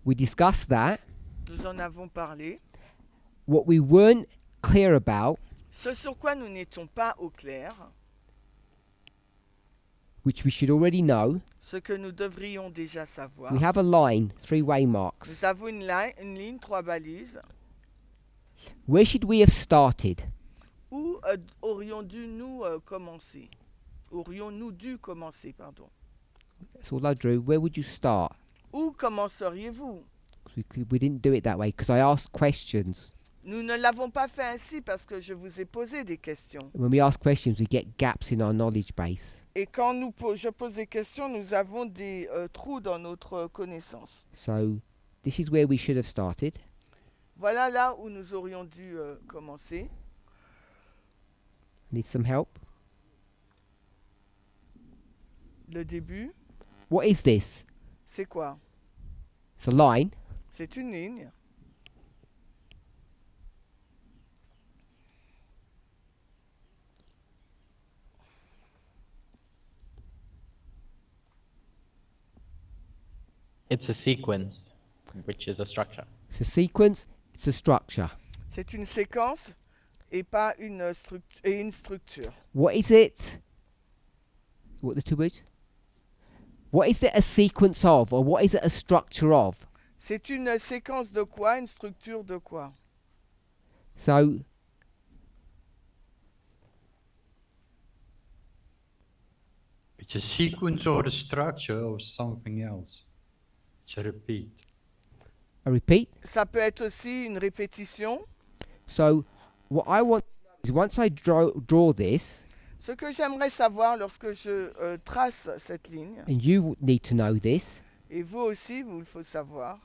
we discussed that. Nous en avons parlé. What we weren't clear about, Ce sur quoi nous n'étions pas au clair, which we should already know, ce que nous devrions déjà savoir. we have a line, 3-way marks. Nous avons une ligne, 3 balises. Where should we have started? Où aurions dû nous commencer? Aurions-nous dû commencer, pardon. That's all I drew. Where would you start? Où commenceriez-vous? We didn't do it that way because I asked questions. Nous ne l'avons pas fait ainsi parce que je vous ai posé des questions. When we ask questions, we get gaps in our knowledge base. Et quand je pose des questions, nous avons des trous dans notre connaissance. So this is where we should have started. Voilà là où nous aurions dû commencer. Need some help? Le début, What is this? c'est quoi? It's a line. C'est une ligne. It's a sequence, which is a structure. It's a sequence. It's a structure. C'est une séquence et pas une structure. What is it What the two words? What is it a sequence of, or what is it a structure of? C'est une séquence de quoi? Une structure de quoi? So, It's a sequence or a structure of something else. It's a repeat. I repeat. Ça peut être aussi une répétition. So, what I want is once I draw this, Ce que j'aimerais savoir lorsque je trace cette ligne, and you need to know this, et vous aussi, vous il faut savoir,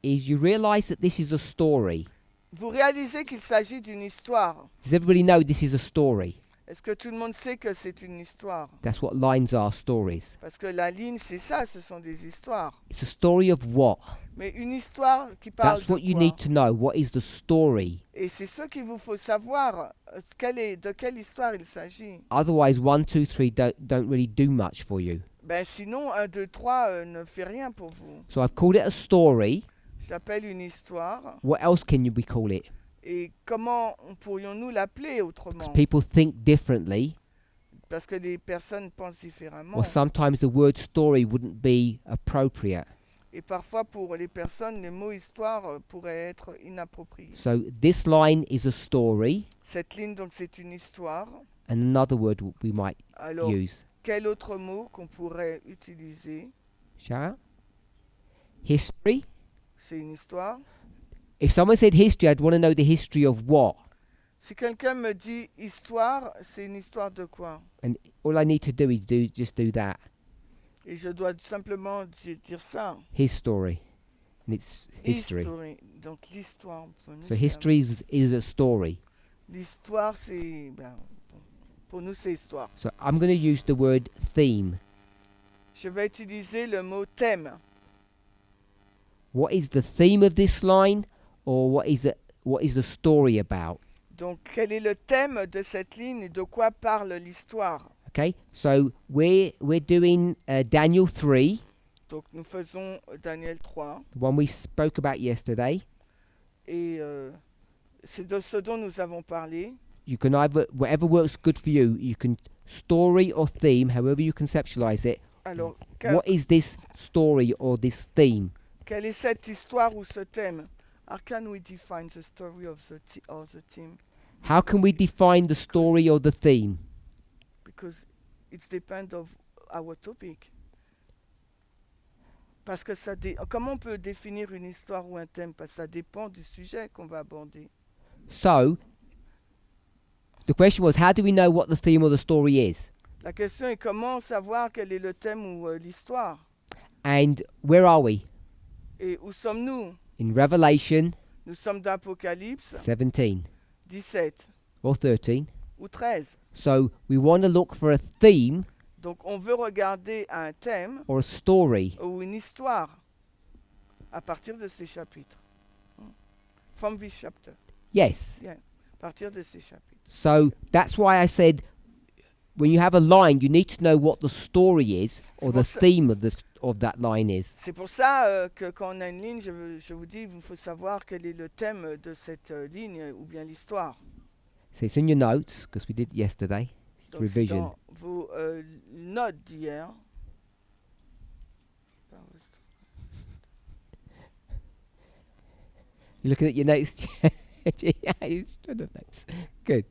is you realise that this is a story. vous réalisez qu'il s'agit d'une histoire. Does everybody know this is a story? Est-ce que tout le monde sait que c'est une histoire? That's what lines are, stories. Parce que la ligne, c'est ça, ce sont des histoires. It's a story of what? Mais une histoire qui parle That's what de you quoi? need to know. What is the story? Et c'est ce qu'il vous faut savoir, de quelle histoire il s'agit. Otherwise, 1, 2, 3 don't really do much for you. Ben sinon, 1, 2, 3 ne fait rien pour vous. So I've called it a story. Je l'appelle une histoire. What else can we call it? Et comment pourrions-nous l'appeler autrement? Because people think differently, Parce que les personnes pensent différemment. or sometimes the word story wouldn't be appropriate. Et parfois, pour les personnes, le mot histoire pourrait être inapproprié. So this line is a story, Cette ligne, donc, c'est une histoire. and another word we might Alors, use. quel autre mot qu'on pourrait utiliser? Shall I? History. C'est une histoire. If someone said history, I'd want to know the history of what. Si quelqu'un me dit histoire, c'est une histoire de quoi? And all I need to do is just do that. Et je dois simplement dire ça. His story. And it's history. History. Donc l'histoire. Pour nous, So c'est history is a story. l'histoire, c'est... pour nous, c'est histoire. So I'm going to use the word theme. Je vais utiliser le mot thème. What is the theme of this line, or what is the story about? Donc, quel est le thème de cette ligne et de quoi parle l'histoire? Okay, so we're doing Daniel 3, Donc, nous faisons Daniel 3. the one we spoke about yesterday. Et c'est de ce dont nous avons parlé. You can either, whatever works good for you, you can story or theme, however you conceptualize it. Alors, What is this story or this theme? quelle est cette histoire ou ce thème? How can we define the story of the theme? How can we define the story or the theme? Because it depends of our topic. Parce que comment on peut définir une histoire ou un thème? Parce que ça dépend du sujet qu'on va aborder. So, the question was, how do we know what the theme or the story is? La question est comment savoir quel est le thème ou l'histoire? And where are we? Et où sommes-nous? In Revelation Nous sommes d'Apocalypse 17 17 or 13. ou 13. So, we want to look for a theme Donc on veut regarder un thème or a story. ou une histoire à partir de ces chapitres. From this chapter. Yes. À partir de ces chapitres. So, that's why I said when you have a line, you need to know what the story is or the theme of that line is. C'est pour ça que quand on a une ligne, je vous dis, il faut savoir quel est le thème de cette ligne ou bien l'histoire. So, it's in your notes because we did yesterday. It's Donc, c'est revision. dans vos notes d'hier. You're looking at your notes? Yeah, you're trying to notes. Good.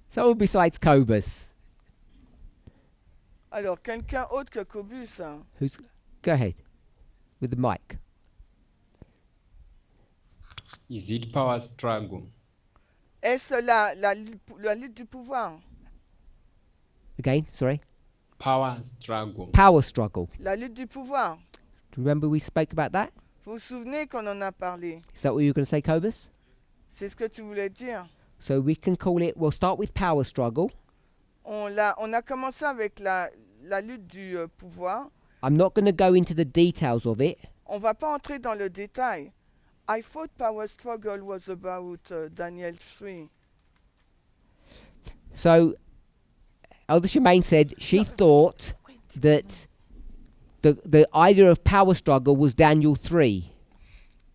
Someone besides Cobus. Alors, quelqu'un autre que Cobus, hein? Go ahead with the mic. Is it power struggle? Est-ce la lutte du pouvoir? Again, sorry. Power struggle. Power struggle. La lutte du pouvoir. Do you remember we spoke about that? Vous vous souvenez qu'on en a parlé? Is that what you were going to say, Cobus? C'est ce que tu voulais dire. So we can call it, we'll start with power struggle. On a commencé avec la lutte du pouvoir. I'm not going to go into the details of it. On va pas entrer dans le détail. I thought power struggle was about Daniel 3. So Elder Shemaine said she thought that the idea of power struggle was Daniel 3.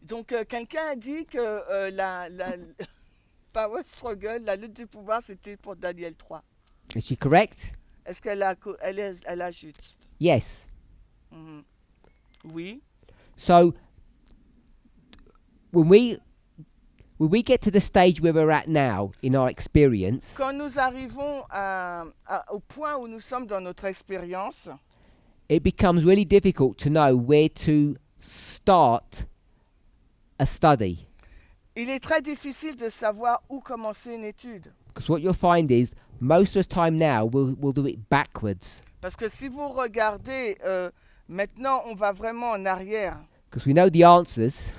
Donc quelqu'un a dit que la power struggle, la lutte du pouvoir, c'était pour Daniel 3. Is she correct? Est-ce qu'elle a, elle a juste? Yes. Mhm. Oui. So when we get to the stage where we're at now in our experience, Quand nous arrivons au point où nous sommes dans notre expérience, it becomes really difficult to know where to start a study. il est très difficile de savoir où commencer une étude. Because what you'll find is most of the time now we'll do it backwards. Parce que si vous regardez, maintenant on va vraiment en arrière. Because we know the answers.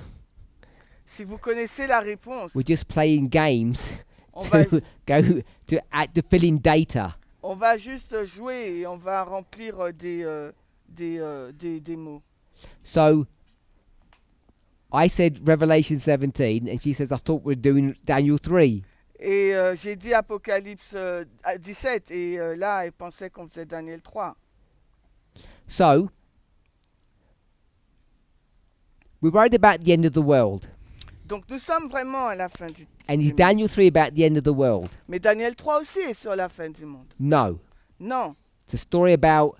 Si vous connaissez la réponse, We're just playing games on va, to to fill in data. on va juste jouer et on va remplir des mots. So I said Revelation 17 and she says I thought we're doing Daniel 3. Et j'ai dit Apocalypse 17 et là elle pensait qu'on faisait Daniel 3. So we're worried about the end of the world. Donc nous sommes vraiment à la fin du And is monde. Daniel 3 about the end of the world? Mais Daniel 3 aussi est sur la fin du monde. No. Non, It's a story about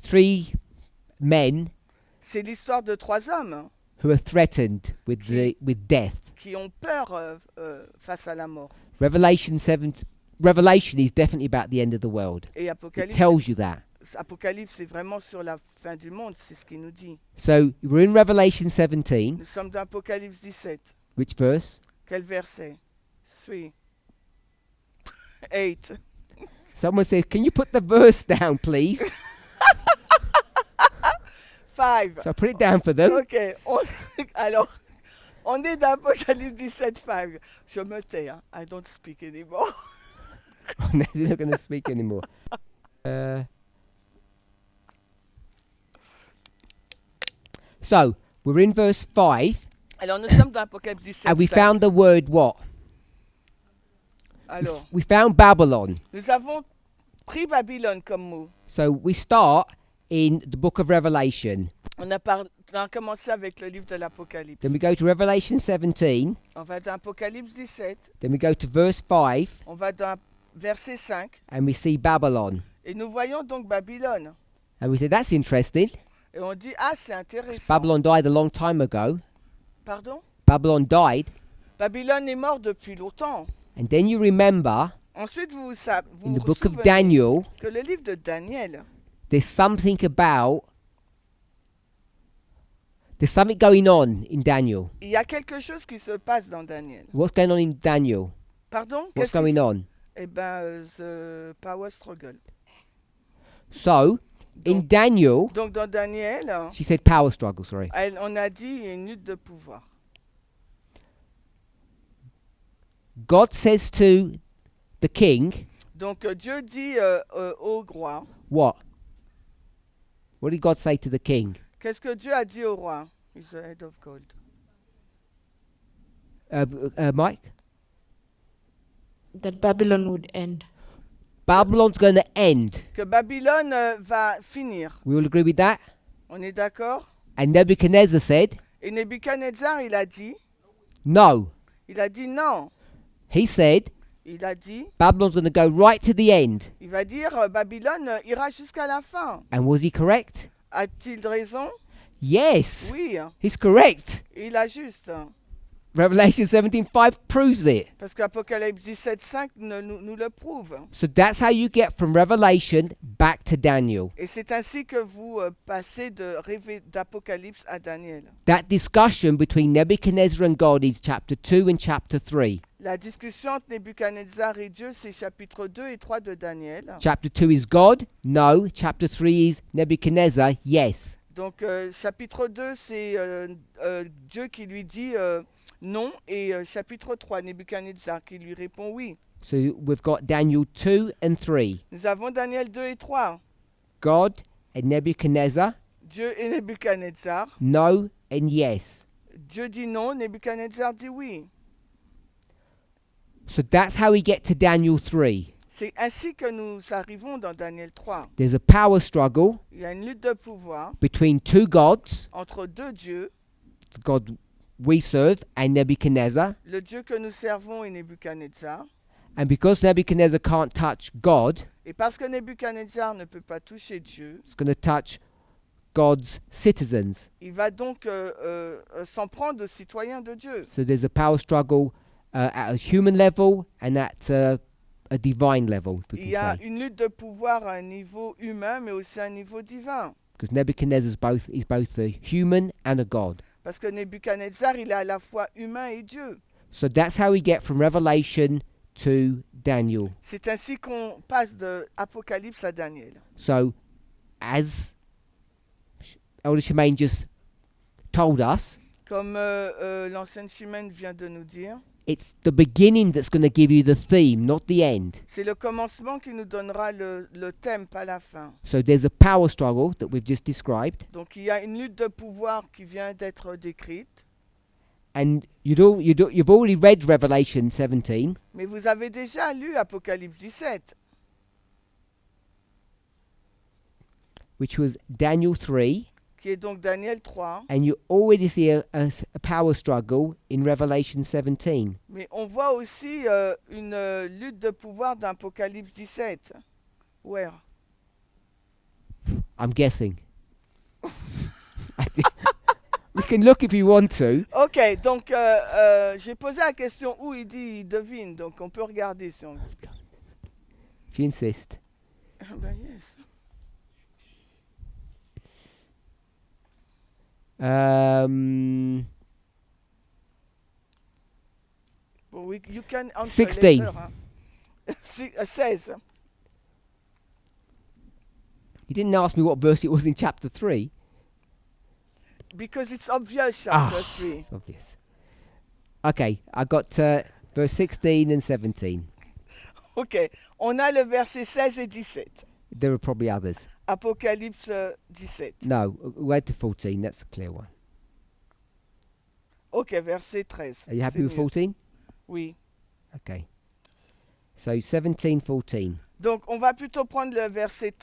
3 men c'est l'histoire de 3 hommes who are threatened with death. qui ont peur face à la mort. Revelation is definitely about the end of the world. Et It Apocalypse, tells you that. Apocalypse c'est vraiment sur la fin du monde, c'est ce qu'il nous dit. So we're in Revelation 17. Nous sommes dans Apocalypse 17. Which verse? Quel verset? 3. 8. Someone says, can you put the verse down, please? 5. So I put it down for them. Ok, alors, on est dans Apocalypse 17, 5. Je me tais, hein. I don't speak anymore. They're not going to speak anymore. So we're in verse 5, Alors, nous sommes dans Apocalypse 17, and we 5. found the word what? Alors, We found Babylon. nous avons pris Babylone comme mot. So we start in the book of Revelation. On a commencé avec le livre de l'Apocalypse. Then we go to Revelation 17. On va dans Apocalypse 17. Then we go to verse 5, On va dans verset 5. and we see Babylon. Et nous voyons donc Babylone. And we say, that's interesting. Et on dit, ah, c'est intéressant. Babylon died a long time ago. Pardon? Babylon died. Babylone est mort depuis longtemps. And then you remember, Ensuite, vous in the vous book of souvenez Daniel, que le livre de Daniel, there's something going on in Daniel. il y a quelque chose qui se passe dans Daniel. What's going on in Daniel? Pardon? What's going on? Eh bien, the power struggle. So, in Donc- Daniel, Donc, dans Daniel, she said power struggle, sorry. on a dit il y a une lutte de pouvoir. God says to the king, Donc, Dieu dit au roi, what? What did God say to the king? qu'est-ce que Dieu a dit au roi? He's the head of gold. Mike? That Babylon would end. Babylon's going to end. Que Babylone va finir. We all agree with that? On est d'accord? And Nebuchadnezzar said, Et Nebuchadnezzar, il a dit no. non. He said, Il a dit, Babylon's going to go right to the end. il va dire Babylone ira jusqu'à la fin. And was he correct? A-t-il raison? Yes. Oui, He's correct. il a juste. Revelation 17:5 proves it. Parce qu'Apocalypse 17.5 nous le prouve. So that's how you get from Revelation back to Daniel. Et c'est ainsi que vous passez d'Apocalypse à Daniel. That discussion between Nebuchadnezzar and God is chapter 2 and chapter 3. La discussion entre Nebuchadnezzar et Dieu, c'est chapitre 2 et 3 de Daniel. Chapter 2 is God? No. Chapter 3 is Nebuchadnezzar? Yes. Donc chapitre 2, c'est Dieu qui lui dit non. Et chapitre 3, Nebuchadnezzar qui lui répond oui. So we've got Daniel 2 and 3. Nous avons Daniel 2 et 3. God and Nebuchadnezzar? Dieu et Nebuchadnezzar. No and yes. Dieu dit non, Nebuchadnezzar dit oui. So that's how we get to Daniel 3. C'est ainsi que nous arrivons dans Daniel 3. There's a power struggle Il y a une lutte de pouvoir between two gods, entre deux dieux, the God we serve and Nebuchadnezzar. le Dieu que nous servons et Nebuchadnezzar. And because Nebuchadnezzar can't touch God, Et parce que Nebuchadnezzar ne peut pas toucher Dieu, it's going to touch God's citizens. il va donc s'en prendre aux citoyens de Dieu. So there's a power struggle at a human level and at a divine level, we Il can y a say. une lutte de pouvoir à un niveau humain, mais aussi à un niveau divin. Because Nebuchadnezzar is both a human and a God. Parce que Nebuchadnezzar, il est à la fois humain et Dieu. So that's how we get from Revelation to Daniel. C'est ainsi qu'on passe de Apocalypse à Daniel. So, as Elder Shemaine just told us, Comme l'ancienne Chimène vient de nous dire, it's the beginning that's going to give you the theme, not the end. c'est le commencement qui nous donnera le thème, pas la fin. So there's a power struggle that we've just described, Donc il y a une lutte de pouvoir qui vient d'être décrite, and you've already read Revelation 17, mais vous avez déjà lu Apocalypse 17, which was Daniel 3, qui est donc Daniel 3, and you already see a power struggle in Revelation 17. mais on voit aussi une lutte de pouvoir d'Apocalypse 17. Where? I'm guessing. We can look if you want to. Ok, donc j'ai posé la question où il dit il devine, donc on peut regarder si on... If you insist. Ben yes. Um, Well, you can answer 16. later, hein. 16. you didn't ask me what verse it was in chapter 3. Because it's obvious, chapter 3. It's obvious. Okay, I got verse 16 and 17. Ok, on a le verset 16 et 17. There are probably others. Apocalypse 17. No, wait to 14. That's a clear one. Ok, verset 13. Are you happy C'est with mieux. 14? Oui. Okay. So 17, 14. Donc, on va plutôt prendre le verset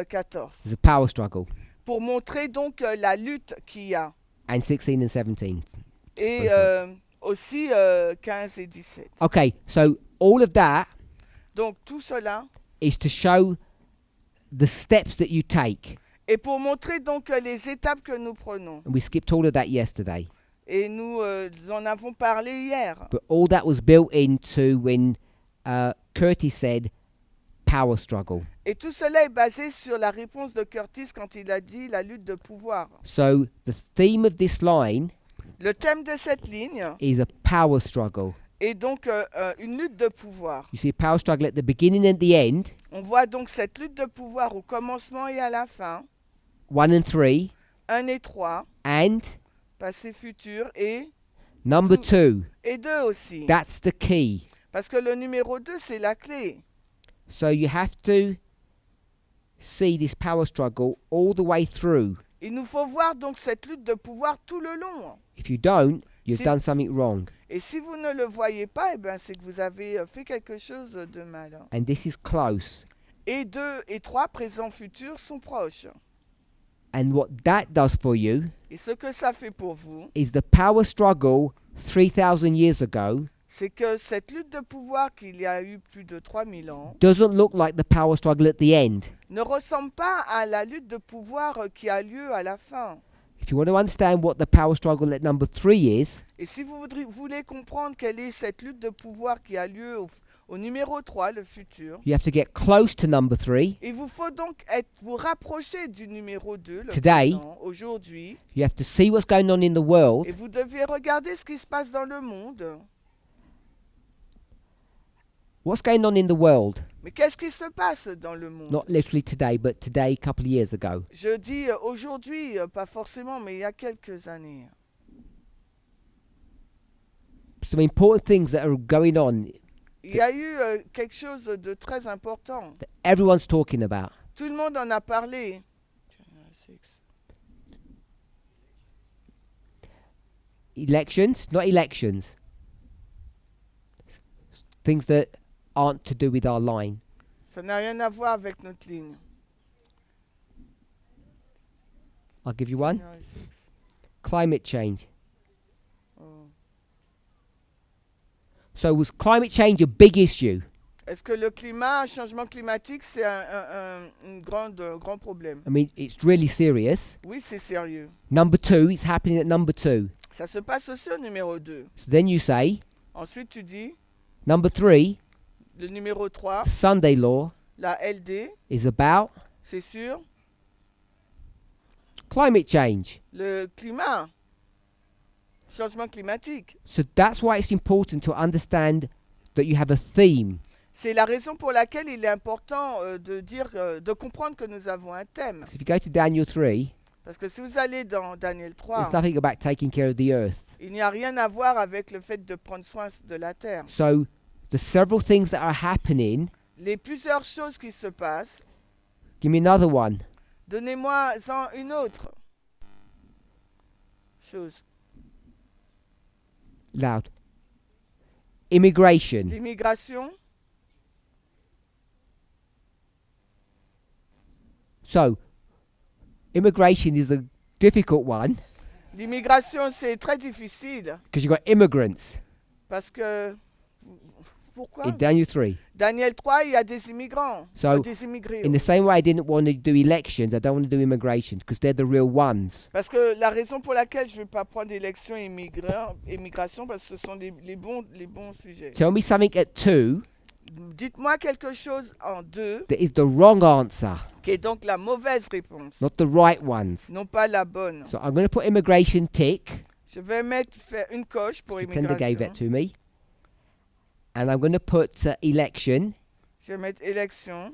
14 There's a power struggle. pour montrer donc la lutte qu'il y a. And 16 and 17. Et aussi 15 et 17. Okay, so all of that Donc, tout cela is to show the steps that you take. est pour montrer donc les étapes que nous prenons. And we skipped all of that yesterday. Et nous en avons parlé hier. But all that was built into when Curtis said power struggle. Et tout cela est basé sur la réponse de Curtis quand il a dit la lutte de pouvoir. So the theme of this line Le thème de cette ligne is a power struggle. est donc une lutte de pouvoir. You see a power struggle at the beginning and the end, On voit donc cette lutte de pouvoir au commencement et à la fin, 1 and 3, 1 et 3, and passé, futur, et number 2. 2 aussi. That's the key. Parce que le numéro 2, c'est la clé. So you have to see this power struggle all the way through. Il nous faut voir donc cette lutte de pouvoir tout le long. If you don't, you've Si- done something wrong. Et si vous ne le voyez pas, eh ben, c'est que vous avez fait quelque chose de mal. And this is close. Et 2 et 3, présent, futur, sont proches. And what that does for you Et ce que ça fait pour vous, is the power struggle 3,000 years ago c'est que cette lutte de pouvoir qu'il y a eu plus de 3000 ans doesn't look like the power struggle at the end. ne ressemble pas à la lutte de pouvoir qui a lieu à la fin. If you want to understand what the power struggle at number 3 is, Et si vous voulez comprendre quelle est cette lutte de pouvoir qui a lieu au numéro 3, le futur, you have to get close to number 3. il vous faut donc vous rapprocher du numéro 2, le Today, présent, aujourd'hui, You have to see what's going on in the et world vous devez regarder ce qui se passe dans le monde. What's going on in the world? Mais qu'est-ce qui se passe dans le monde? Not literally today, but today, a couple of years ago. Je dis aujourd'hui, pas forcément, mais il y a quelques années. Some important things that are going on Il y a eu quelque chose de très important. that everyone's talking about. Tout le monde en a parlé. Elections, not elections. Things that aren't to do with our line. Ça n'a rien à voir avec notre ligne. I'll give you one. Climate change. Oh. So was climate change a big issue? Est-ce que le climat, changement climatique, c'est grand problème? I mean, it's really serious. Oui, c'est sérieux. Number 2, it's happening at number 2. Ça se passe aussi au numéro 2. So then you say, Ensuite, tu dis, number 3, le numéro 3, the Sunday law la LD, is about c'est sûr, climate change. le climat, changement climatique. So that's why it's important to understand that you have a theme. C'est la raison pour laquelle il est important de comprendre que nous avons un thème. So if you go to Daniel 3, Parce que si vous allez dans Daniel 3, there's nothing about taking care of the earth. il n'y a rien à voir avec le fait de prendre soin de la terre. So the several things that are happening, Les plusieurs choses qui se passent, give me another one. donnez-moi-en une autre chose. Loud. Immigration. L'immigration. So immigration is a difficult one L'immigration, c'est très difficile because you've got immigrants parce que... Pourquoi? in Daniel 3. Daniel 3, il y a des immigrants, So, des immigrés. In the same way I didn't want to do elections, I don't want to do immigration because they're the real ones. Parce que la raison pour laquelle je ne veux pas prendre élection et immigration, parce que ce sont les bons sujets. Tell me something at 2 Dites-moi quelque chose en 2 that is the wrong answer, qui est donc la mauvaise réponse, not the right ones. non pas la bonne. So I'm going to put immigration tick. Je vais faire une coche pour Tender gave that immigration. to me. And I'm going to put election, Je vais mettre élection,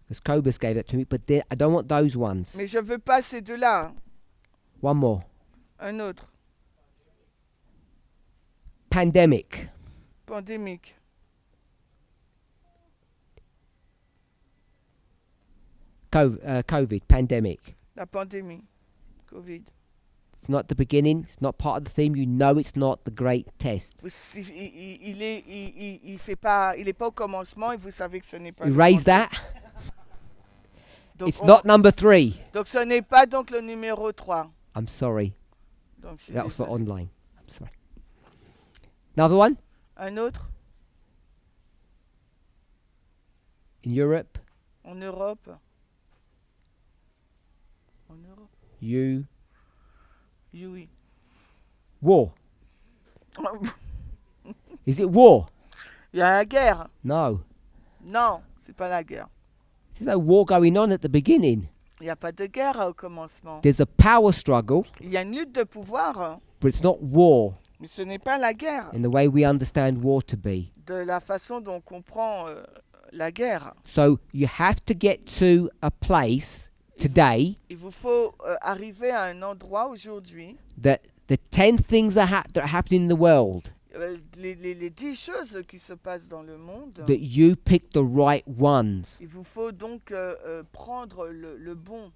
because Cobus gave that to me, but I don't want those ones. mais je veux pas ces deux-là. One more. Un autre, Pandemic. pandémique. COVID, pandemic. La pandémie, Covid. It's not the beginning. It's not part of the theme. You know it's not the great test. Il est pas au commencement et vous savez que ce n'est pas. Erase that. Donc, It's not number 3. donc ce n'est pas donc le numéro 3. I'm sorry. Donc, je suis That was for désolé. online. I'm sorry. Another one? Un autre In Europe, en Europe. En Europe. Oui. war. Is it war? Il y a la guerre. No. Non, c'est pas la guerre. There's no war going on at the beginning. Il n'y a pas de guerre au commencement. There's a power struggle, Il y a une lutte de pouvoir, but it's not war mais ce n'est pas la guerre. in the way we understand war to be. De la façon dont on comprend la guerre. So you have to get to a place today Il vous faut arriver à un endroit aujourd'hui, that the 10 things that are happening in the world, les 10 choses qui se passent dans le monde, that you pick the right ones. il vous faut donc prendre le bon.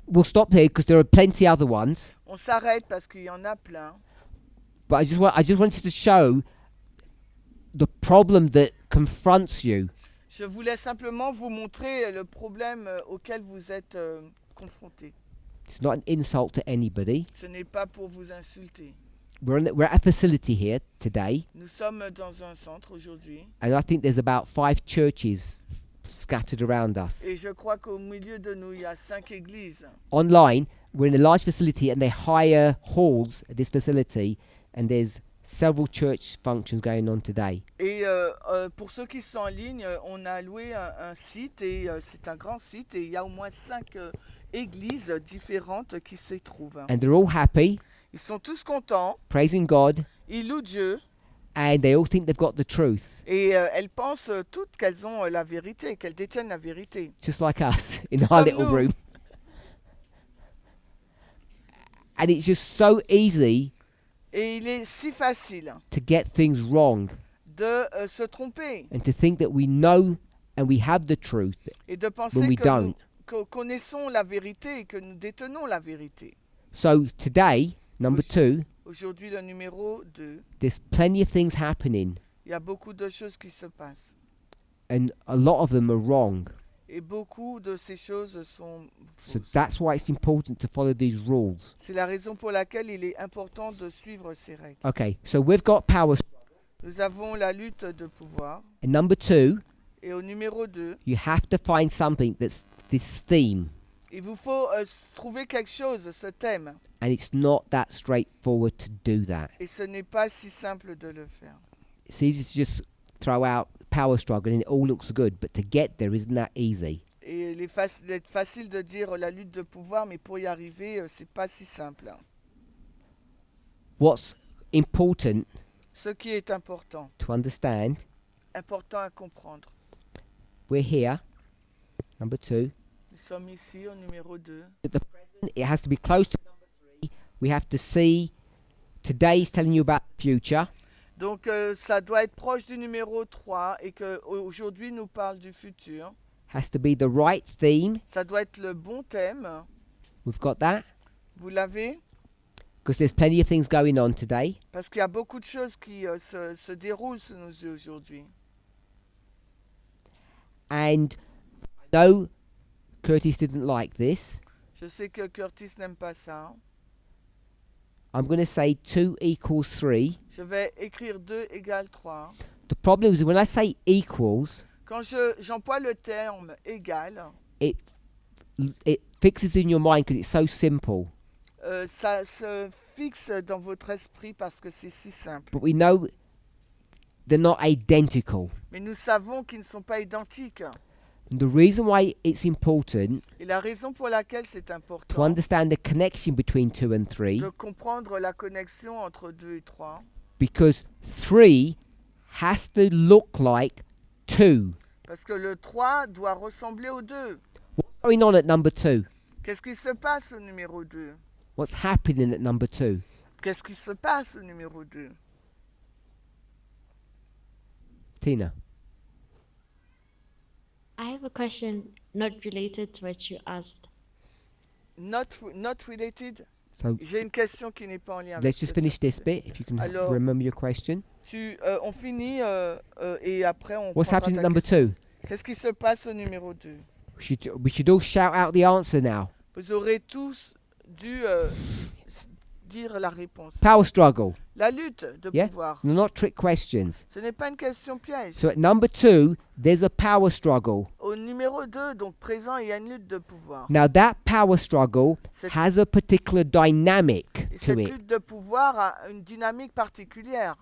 We'll stop here because there are plenty other ones, On s'arrête parce qu'il y en a plein. but I just wanted to show the problem that confronts you. Je voulais simplement vous montrer le problème auquel vous êtes confrontés. It's not an insult to anybody. Ce n'est pas pour vous insulter. We're at a facility here today, Nous sommes dans un centre aujourd'hui and I think there's about 5 churches scattered around us. et je crois qu'au milieu de nous, il y a 5 églises. Online, we're in a large facility and they hire halls at this facility, and there's several church functions going on today. Et pour ceux qui sont en ligne, on a loué un site et c'est un grand site et il y a au moins 5 églises différentes qui s'y trouvent. And they're all happy, Ils sont tous contents, praising God, ils louent Dieu and they all think they've got the truth, et elles pensent toutes qu'elles ont la vérité, qu'elles détiennent la vérité. just like us in our Comme little nous. room. And it's just so easy Et il est si facile to get things wrong de se tromper and to think that we know and we have the truth et de when penser we que don't. nous connaissons la vérité et que nous détenons la vérité. So today, number 2, Aujourd'hui, le numéro 2, there's plenty of things happening, il y a beaucoup de choses qui se passent. and a lot of them are wrong. Et beaucoup de ces choses sont So fausses. that's why it's important to follow these rules. C'est la raison pour laquelle il est important de suivre ces règles. Okay, so we've got power. Nous avons la lutte de pouvoir. And number 2, Et au numéro 2, you have to find something that's this theme. il vous faut trouver quelque chose, ce thème. And it's not that straightforward to do that. Et ce n'est pas si simple de le faire. It's easy to just throw out power struggle and it all looks good, but to get there isn't that easy. Et il est facile de dire la lutte de pouvoir, mais pour y arriver, c'est pas si simple. What's important Ce qui est important to understand, à comprendre. we're here, number 2, Nous sommes ici au numéro 2. that the present, it has to be close to number 3. We have to see today's telling you about the future. Donc ça doit être proche du numéro 3 et qu'aujourd'hui nous parle du futur. Has to be the right theme. Ça doit être le bon thème. We've got that. Vous l'avez? Because there's plenty of things going on today. Parce qu'il y a beaucoup de choses qui se déroulent sous nos yeux aujourd'hui. And I know Curtis didn't like this. Je sais que Curtis n'aime pas ça. I'm going to say 2 equals 3. Je vais écrire 2 égale 3. The problem is when I say equals, Quand j'emploie le terme égal, it fixes in your mind because it's so simple. ça se fixe dans votre esprit parce que c'est si simple. But we know they're not identical. Mais nous savons qu'ils ne sont pas identiques. And the reason why it's important Et la raison pour laquelle c'est to important understand the connection between 2 and 3, de comprendre la connexion entre 2 et 3, because 3 has to look like 2. parce que le 3 doit ressembler au 2. What's going on at number 2? Qu'est-ce qui se passe au numéro 2? What's happening at number 2? Qu'est-ce qui se passe au numéro 2? Tina? I have a question not related to what you asked. Not related? So J'ai une question qui n'est pas en lien avec let's ce just que tu finish as this posé. bit, if you can Alors, remember your question. On finit et après on What's prendra happening ta at number question. 2? Qu'est-ce qui se passe au numéro 2? We should all shout out the answer now. Vous aurez tous dû dire la réponse. Power struggle. La lutte de Yeah? pouvoir. They're not trick questions. Ce n'est pas une question piège. So at number 2, there's a power struggle. Au numéro 2, donc présent, il y a une lutte de pouvoir. Now that power struggle Cette- has a particular dynamic Et to cette it. lutte de pouvoir a une dynamique particulière.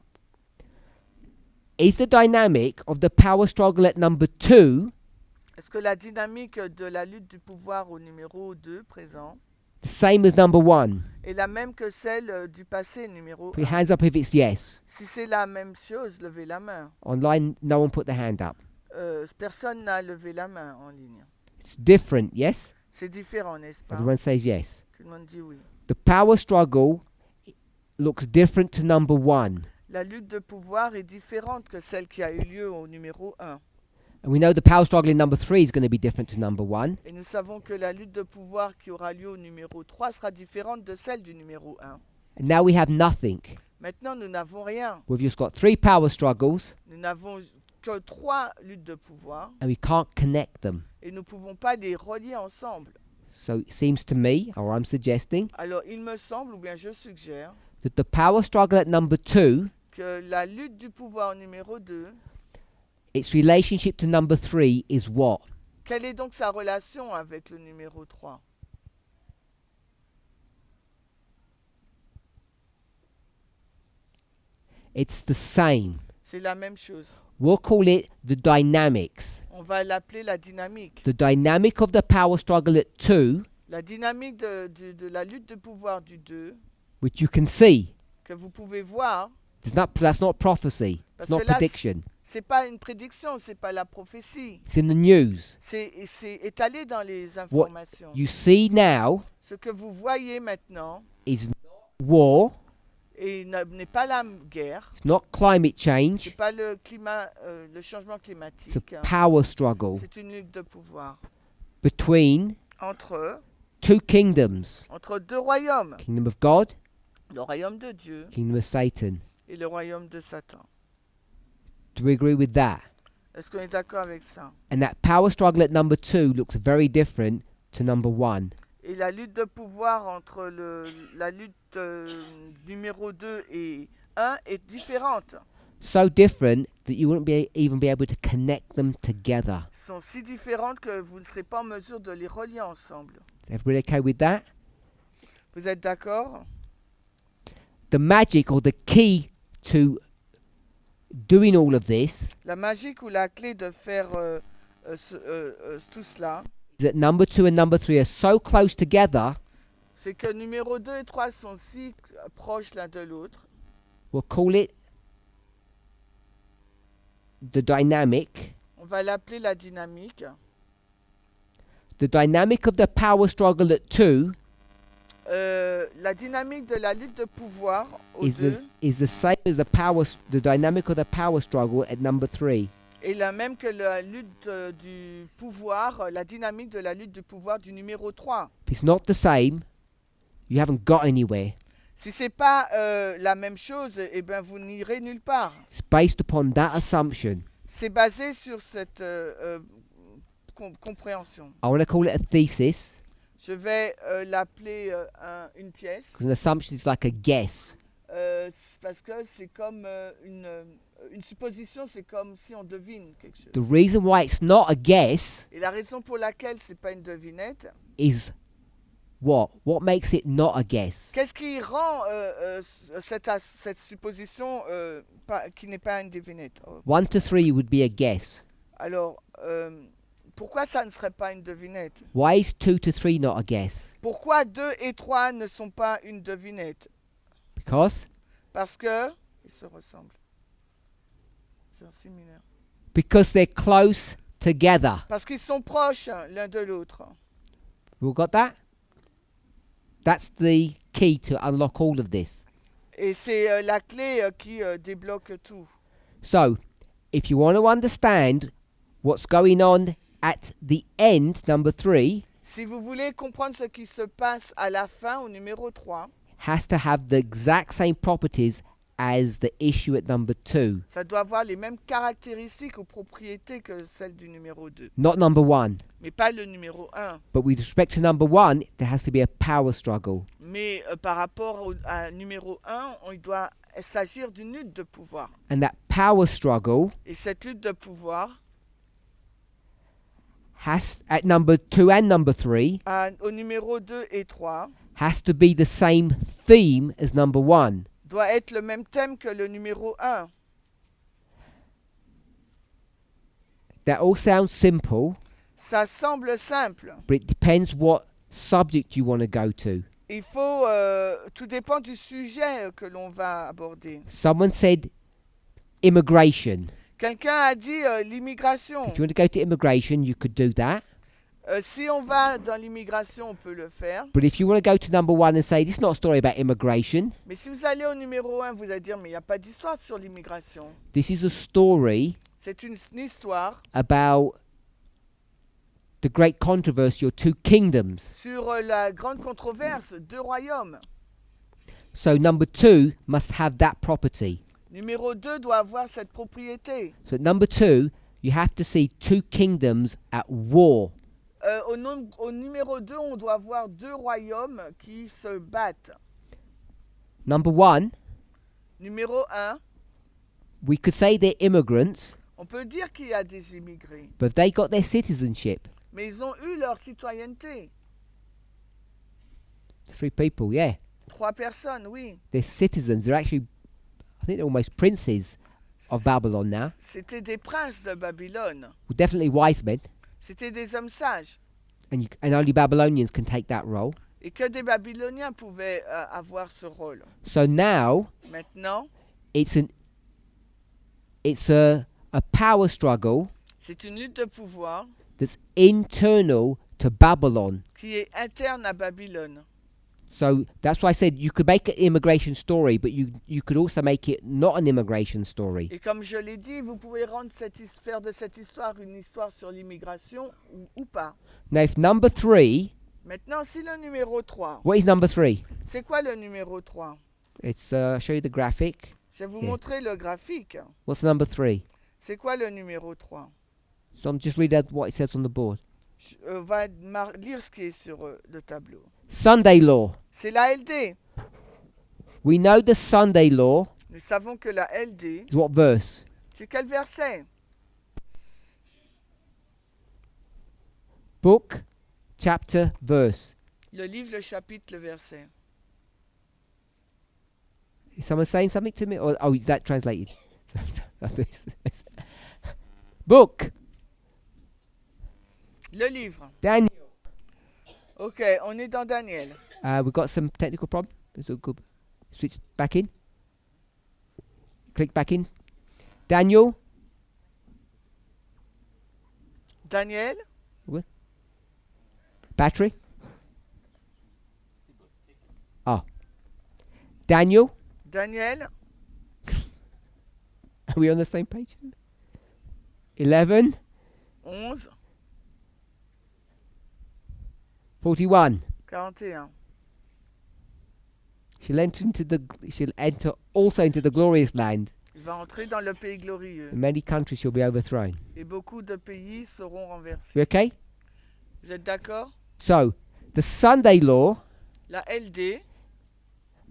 Is the dynamic of the power struggle at number 2 Est-ce que la dynamique de la lutte du pouvoir au numéro 2, présent, the same as number 1? est la même que celle du passé, numéro Put your 1? hands up if it's yes. Si c'est la même chose, levez la main. Online, no one put their hand up. Personne n'a levé la main en ligne. It's different, yes? C'est différent, n'est-ce pas? Everyone says yes. Tout le monde dit oui. The power struggle looks different to number 1. La lutte de pouvoir est différente que celle qui a eu lieu au numéro 1. And we know the power struggle in number 3 is going to be different to number 1. Et nous savons que la lutte de pouvoir qui aura lieu au numéro 3 sera différente de celle du numéro 1. And now we have nothing. Maintenant, nous n'avons rien. We've just got 3 power struggles Nous n'avons que 3 luttes de pouvoir and we can't connect them. et nous ne pouvons pas les relier ensemble. So it seems to me, or I'm suggesting, Alors, il me semble, ou bien je suggère, that the power struggle at number 2, que la lutte du pouvoir au numéro 2, its relationship to number 3 is what? quelle est donc sa relation avec le numéro 3? It's the same. C'est la même chose. We'll call it the dynamics. On va l'appeler la dynamique. The dynamic of the power struggle at 2, La dynamique de la lutte de pouvoir du 2, which you can see. que vous pouvez voir, That's not prophecy. It's Parce not que là, prediction. c'est pas une prédiction, c'est pas la prophétie. It's in the news. C'est étalé dans les What informations. you see now Ce que vous voyez maintenant is not war. et n'est pas la guerre, It's not climate change. c'est pas le climat, le changement It's climatique. a power struggle C'est une lutte de pouvoir between entre 2 kingdoms. deux royaumes, Kingdom of God, le royaume de Dieu kingdom of Satan. et le royaume de Satan. Do we agree with that? Est-ce qu'on est d'accord avec ça? And that power struggle at number 2 looks very different to number 1. Et la lutte de pouvoir entre la lutte numéro 2 et 1 est différente. So different that you wouldn't even be able to connect them together. Sont si différentes que vous ne serez pas en mesure de les relier ensemble. Everybody okay with that? Vous êtes d'accord? The magic or the key to doing all of this La magique ou la clé de faire tout cela, is that number 2 and number 3 are so close together, c'est que numéro 2 et 3 sont si proches l'un de l'autre. we'll call it the dynamic. On va l'appeler la dynamique. The dynamic of the power struggle at 2 La dynamique de la lutte de pouvoir au is 2 the same as the dynamic of the power struggle at number 3. est la même que la lutte du pouvoir, la dynamique de la lutte du pouvoir du numéro 3. If it's not the same, you haven't got anywhere. Si c'est pas la même chose, eh ben vous n'irez nulle part. It's based upon that assumption. C'est basé sur cette compréhension. I want to call it a thesis Je vais l'appeler une pièce because an assumption is like a guess. parce que c'est comme une supposition, c'est comme si on devine quelque chose. The reason why it's not a guess Et la raison pour laquelle c'est pas une devinette, is what? What makes it not a guess? qu'est-ce qui rend cette supposition qui n'est pas une devinette? 1 to 3 would be a guess. Alors, pourquoi ça ne serait pas une devinette? Why is 2 to 3 not a guess? Pourquoi 2 et 3 ne sont pas une devinette? Because Parce que ils se ressemblent. C'est similaire. because they're close together. Parce qu'ils sont proches l'un de l'autre. We all got that? That's the key to unlock all of this. Et c'est la clé qui débloque tout. So, if you want to understand what's going on at the end, number 3 Si vous voulez comprendre ce qui se passe à la fin, au numéro 3, has to have the exact same properties as the issue at number 2, ça doit avoir les mêmes caractéristiques ou propriétés que celles du numéro 2. not number 1. Mais pas le numéro 1. But with respect to number 1, there has to be a power struggle. Mais par rapport à numéro 1, il doit s'agir d'une lutte de pouvoir. And that power struggle Et cette lutte de pouvoir, has, at number 2 and number 3, au numéro 2 et 3, has to be the same theme as number 1. doit être le même thème que le numéro 1. That all sounds simple, Ça semble simple. but it depends what subject you want to go to. Il faut, tout dépend du sujet que l'on va aborder. Someone said immigration. Quelqu'un a dit l'immigration. If you want to go to immigration, you could do that. Si on va dans l'immigration, on peut le faire. But if you want to go to number 1 and say, this is not a story about immigration, Mais si vous allez au numéro 1, vous allez dire, mais il n'y a pas d'histoire sur l'immigration. this is a story C'est une histoire about the great controversy or 2 kingdoms. sur la grande controverse, 2 royaumes. So number 2 must have that property. Numéro 2 doit avoir cette propriété. So at number 2, you have to see 2 kingdoms at war. Au numéro 2, on doit avoir 2 royaumes qui se battent. Number 1, Numéro 1, we could say they're immigrants, on peut dire qu'il y a des immigrés, but they got their citizenship. mais ils ont eu leur citoyenneté. 3 people, yeah. 3 personnes, oui. They're citizens. They're actually, I think they're almost princes of Babylon now. C'était des princes de Babylone. Well, definitely wise men. C'était des hommes sages. And only Babylonians can take that role. Et que des Babyloniens pouvaient avoir ce rôle. So now, Maintenant, it's a power struggle c'est une lutte de pouvoir that's internal to Babylon. qui est interne à Babylone. So that's why I said you could make an immigration story, but you could also make it not an immigration story. Et comme je l'ai dit, vous pouvez faire de cette histoire une histoire sur l'immigration ou pas. Now, if number 3, Maintenant, si le numéro 3, what is number 3? c'est quoi le numéro 3? It's show you the graphic. Je vais vous Yeah. montrer le graphique. What's number 3? C'est quoi le numéro 3? So I'm just read out what it says on the board. On va lire ce qui est sur le tableau. Sunday law. C'est la LD. We know the Sunday law Nous savons que la LD, is what verse? c'est quel verset? Book, chapter, verse. Le livre, le chapitre, le verset. Is someone saying something to me? Or, oh, is that translated? Book, Le livre. Daniel. Ok, on est dans Daniel. We've got some technical problem. Is it good? Switch back in. Click back in. Daniel. Daniel, Battery. Oh. Daniel. Daniel, Are we on the same page? 11. 11, 41. 41. She'll enter also into the glorious land. Il va entrer dans le pays glorieux. And many countries shall be overthrown. Et beaucoup de pays seront renversés. You okay? Vous êtes d'accord? So, the Sunday law, La LD,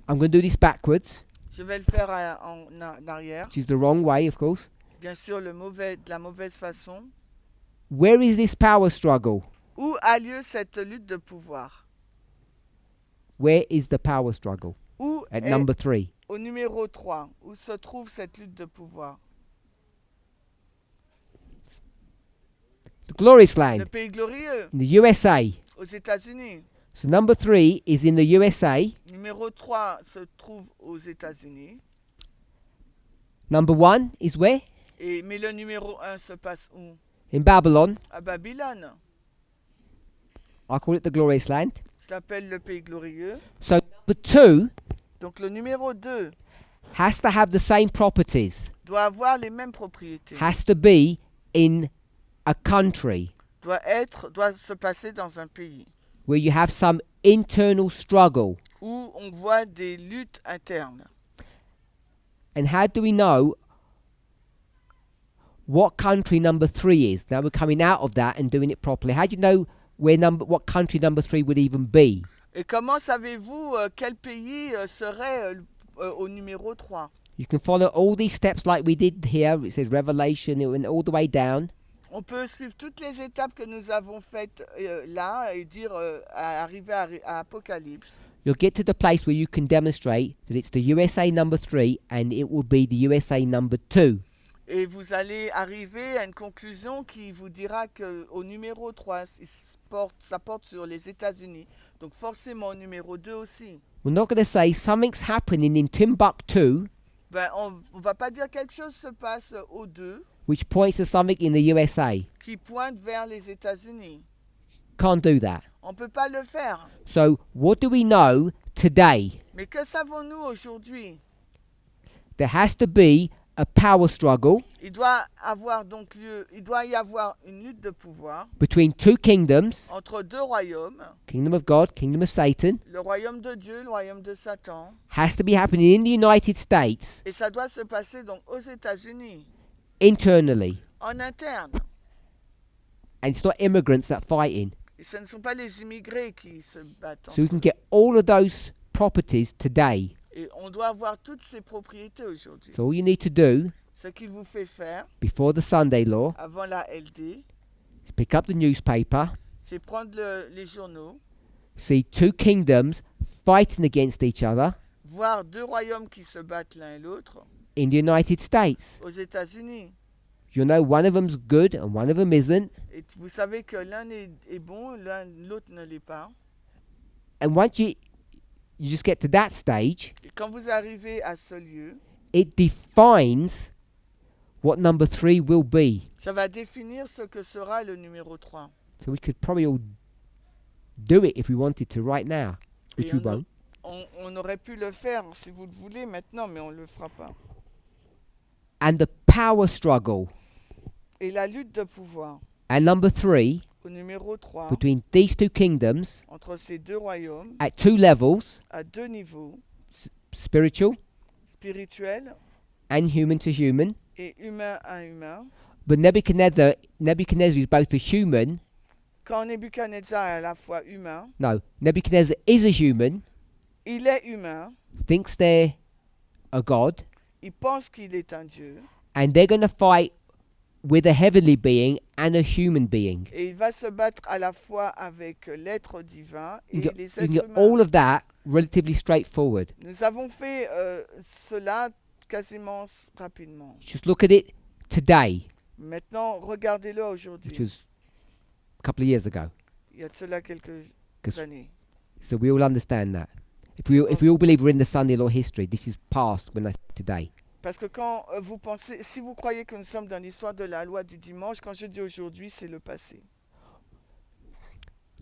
I'm going to do this backwards, je vais le faire en arrière. which is the wrong way, of course. Bien sûr, de la mauvaise façon. Where is this power struggle? Où a lieu cette lutte de pouvoir? Where is the power struggle? Où At est, number 3. au numéro 3, où se trouve cette lutte de pouvoir? The glorious Le land, pays glorieux, in the USA. aux États-Unis. So number 3 is in the USA. Numéro 3 se trouve aux États-Unis. Number 1 is where? Mais le numéro 1 se passe où? In Babylon. À Babylone. I call it the glorious land. Je l'appelle le pays glorieux. So number 2 Donc le numéro 2 has to have the same properties. doit avoir les mêmes propriétés. Has to be in a country Doit se passer dans un pays where you have some internal struggle. où on voit des luttes internes. And how do we know what country number 3 is? Now we're coming out of that and doing it properly. How do you know what country number 3 would even be? Et comment savez-vous quel pays serait au numéro 3? You can follow all these steps like we did here. It says Revelation. It went all the way down. On peut suivre toutes les étapes que nous avons faites là et dire arriver à Apocalypse. You'll get to the place where you can demonstrate that it's the USA number 3 and it will be the USA number 2. Et vous allez arriver à une conclusion qui vous dira qu'au numéro 3, ça porte sur les États-Unis. Donc forcément au numéro 2 aussi. We're not going to say something's happening in Timbuktu, Ben, on ne va pas dire quelque chose se passe au 2 which points to something in the USA. qui pointe vers les États-Unis. Can't do that. On ne peut pas le faire. So what do we know today? Mais que savons-nous aujourd'hui? There has to be a power struggle Il doit y avoir une lutte de pouvoir between two kingdoms, entre deux royaumes, kingdom of God, kingdom of Satan, le royaume de Dieu, le royaume de Satan, has to be happening in the United States et ça doit se passer donc aux États-Unis, internally. en interne. And it's not immigrants that are fighting. Et ce ne sont pas les immigrés qui se battent. So we can get all of those properties today. Et on doit avoir toutes ces propriétés aujourd'hui. So all you need to do Ce qu'il vous fait faire before the Sunday law avant la LD, is pick up the newspaper, c'est prendre les journaux, see two kingdoms fighting against each other voir deux royaumes qui se battent l'un et l'autre in the United States. aux États-Unis. You know one of them's good and one of them isn't. Et vous savez que l'un est bon, l'autre ne l'est pas. And once you just get to that stage, Et quand vous arrivez à ce lieu, it defines what number 3 will be. ça va définir ce que sera le numéro 3. So we could probably all do it if we wanted to right now, which Et we won't. on aurait pu le faire si vous le voulez maintenant, mais on ne le fera pas. And the power struggle Et la lutte de pouvoir at number 3 au numéro 3, between these two kingdoms entre ces deux royaumes, at two levels, à deux niveaux, spiritual spirituel and human to human, et humain à humain, But Nebuchadnezzar is both a human. Quand Nebuchadnezzar est à la fois humain, No, Nebuchadnezzar is a human, il est humain, thinks they're a god, il pense qu'il est un Dieu, and they're going to fight with a heavenly being and a human being. et il va se battre à la fois avec l'être divin et You les can êtres get humains. all of that relatively straightforward. Nous avons fait cela quasiment rapidement. Just look at it today, Maintenant, regardez-le which aujourd'hui. was a couple of years ago. Il y a de cela quelques 'Cause- années. So we all understand that. If we all believe we're in the Sunday law history, this is past when I say today. Parce que quand vous pensez, si vous croyez que nous sommes dans l'histoire de la loi du dimanche, quand je dis aujourd'hui, c'est le passé.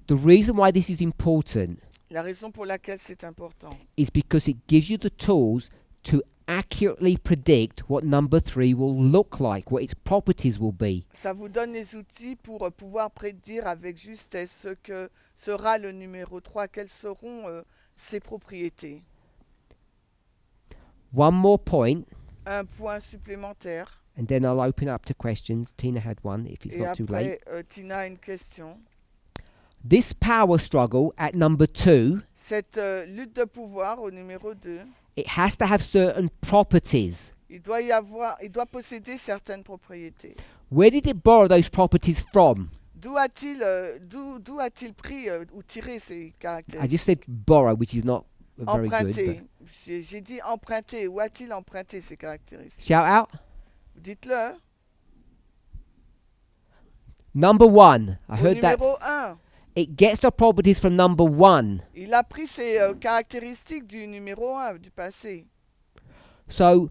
The reason why this is important La raison pour laquelle c'est important, is because it gives you the tools to accurately predict what number 3 will look like, what its properties will be. ça vous donne les outils pour pouvoir prédire avec justesse ce que sera le numéro 3, quelles seront ses propriétés. One more point, Un point supplémentaire, and then I'll open up to questions. Tina had one, if it's et not too late. après Tina a une question. This power struggle at number 2, Cette lutte de pouvoir au numéro 2, it has to have certain properties. il doit posséder certaines propriétés. Where did it borrow those properties from? D'où a-t-il pris ou tiré ces I caractéristiques? just said borrow, which is not very good. Emprunté. But J'ai dit emprunté. Où a-t-il emprunté ces caractéristiques? shout out. Dites-le. Number 1. I Au heard that. numéro 1, It gets the properties from number 1. il a pris ces caractéristiques du numéro 1, du passé. So,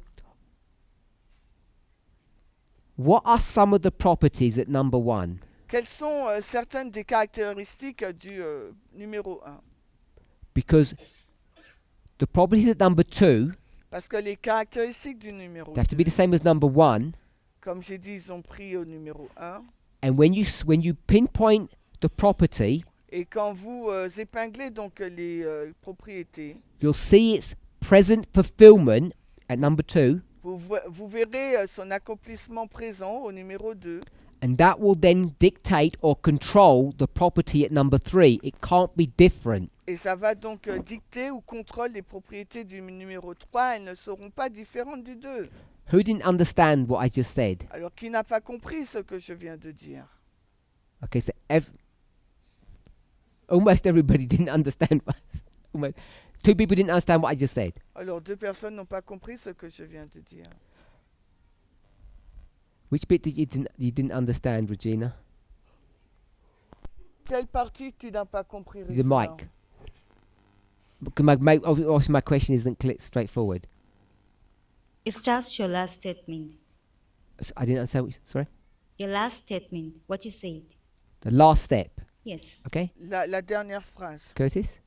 what are some of the properties at number 1? Quelles sont certaines des caractéristiques du numéro 1? Because the properties at number 2, Parce que les caractéristiques du numéro they have to be 2, the same as number 1. comme j'ai dit, ils ont pris au numéro 1. And when you pinpoint the property, Et quand vous épinglez donc les propriétés, you'll see its present fulfillment at number 2, vous verrez son accomplissement présent au numéro 2. and that will then dictate or control the property at number 3. It can't be different. Et ça va donc dicter ou contrôle les propriétés du numéro 3. Elles ne seront pas différentes du 2. Who didn't understand what I just said? Alors, qui n'a pas compris ce que je viens de dire? Okay, so almost everybody didn't understand almost. 2 people didn't understand what I just said. Alors, 2 personnes n'ont pas compris ce que je viens de dire. Which bit did you didn't understand, Regina? Quelle partie tu n'as pas compris, The Regina? mic. Because obviously my question isn't straightforward. It's just your last statement. So I didn't understand. Sorry? Your last statement, what you said. The last step. Yes. Okay? La dernière phrase. Curtis?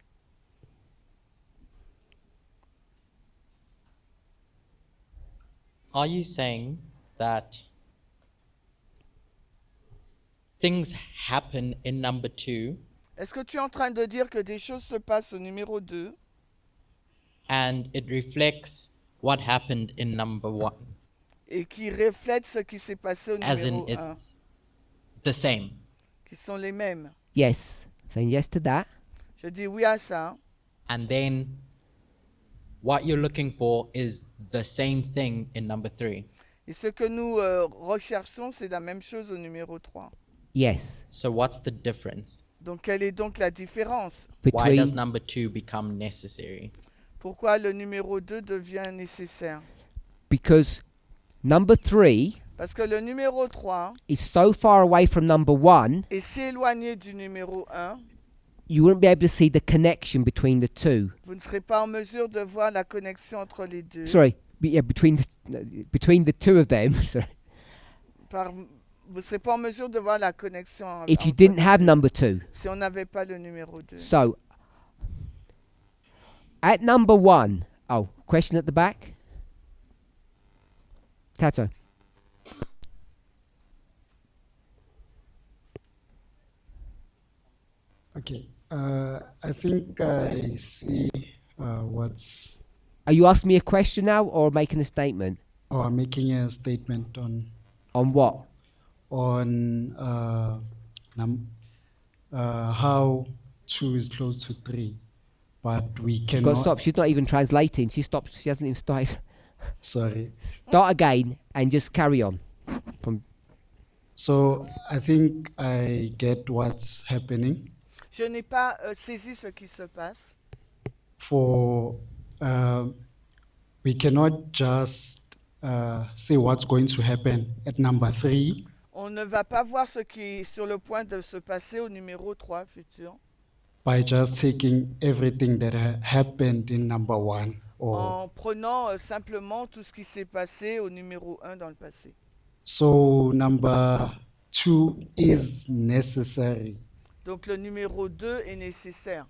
Are you saying that things happen in number 2 Est-ce que tu es en train de dire que des choses se passent au numéro 2 and it reflects what happened in number 1? et qui reflètent ce qui s'est passé au As in, numéro 1, it's the same. qui sont les mêmes? Yes. Saying yes to that. Je dis oui à ça. And then what you're looking for is the same thing in number 3. Et ce que nous recherchons, c'est la même chose au numéro 3. Yes. So what's the difference? Donc, quelle est donc la différence? Why does Between number 2 become necessary? Pourquoi le numéro 2 devient nécessaire? because number 3 Parce que le numéro 3 is so far away from number 1, est si éloigné du numéro 1, you wouldn't be able to see the connection between the two. vous ne serez pas en mesure de voir la connexion entre les deux. Sorry, between the two of them. Sorry. Vous ne serez pas en mesure de voir la connexion If you entre didn't les have deux number 2. si on n'avait pas le numéro 2. So, at number 1, question at the back? Tato. Okay. I think I see what's Are you asking me a question now or making a statement? or making a statement on On what? on how 2 is close to 3, but we Got to cannot. stop. She's not even translating. She stopped. She hasn't even started. Sorry. Start again and just carry on. So I think I get what's happening. Je n'ai pas saisi ce qui se passe. For we cannot just say what's going to happen at number 3. On ne va pas voir ce qui est sur le point de se passer au numéro 3, futur, By just taking everything that happened in number 1. en prenant simplement tout ce qui s'est passé au numéro 1 dans le passé. So number 2 is necessary, Donc le numéro 2 est nécessaire,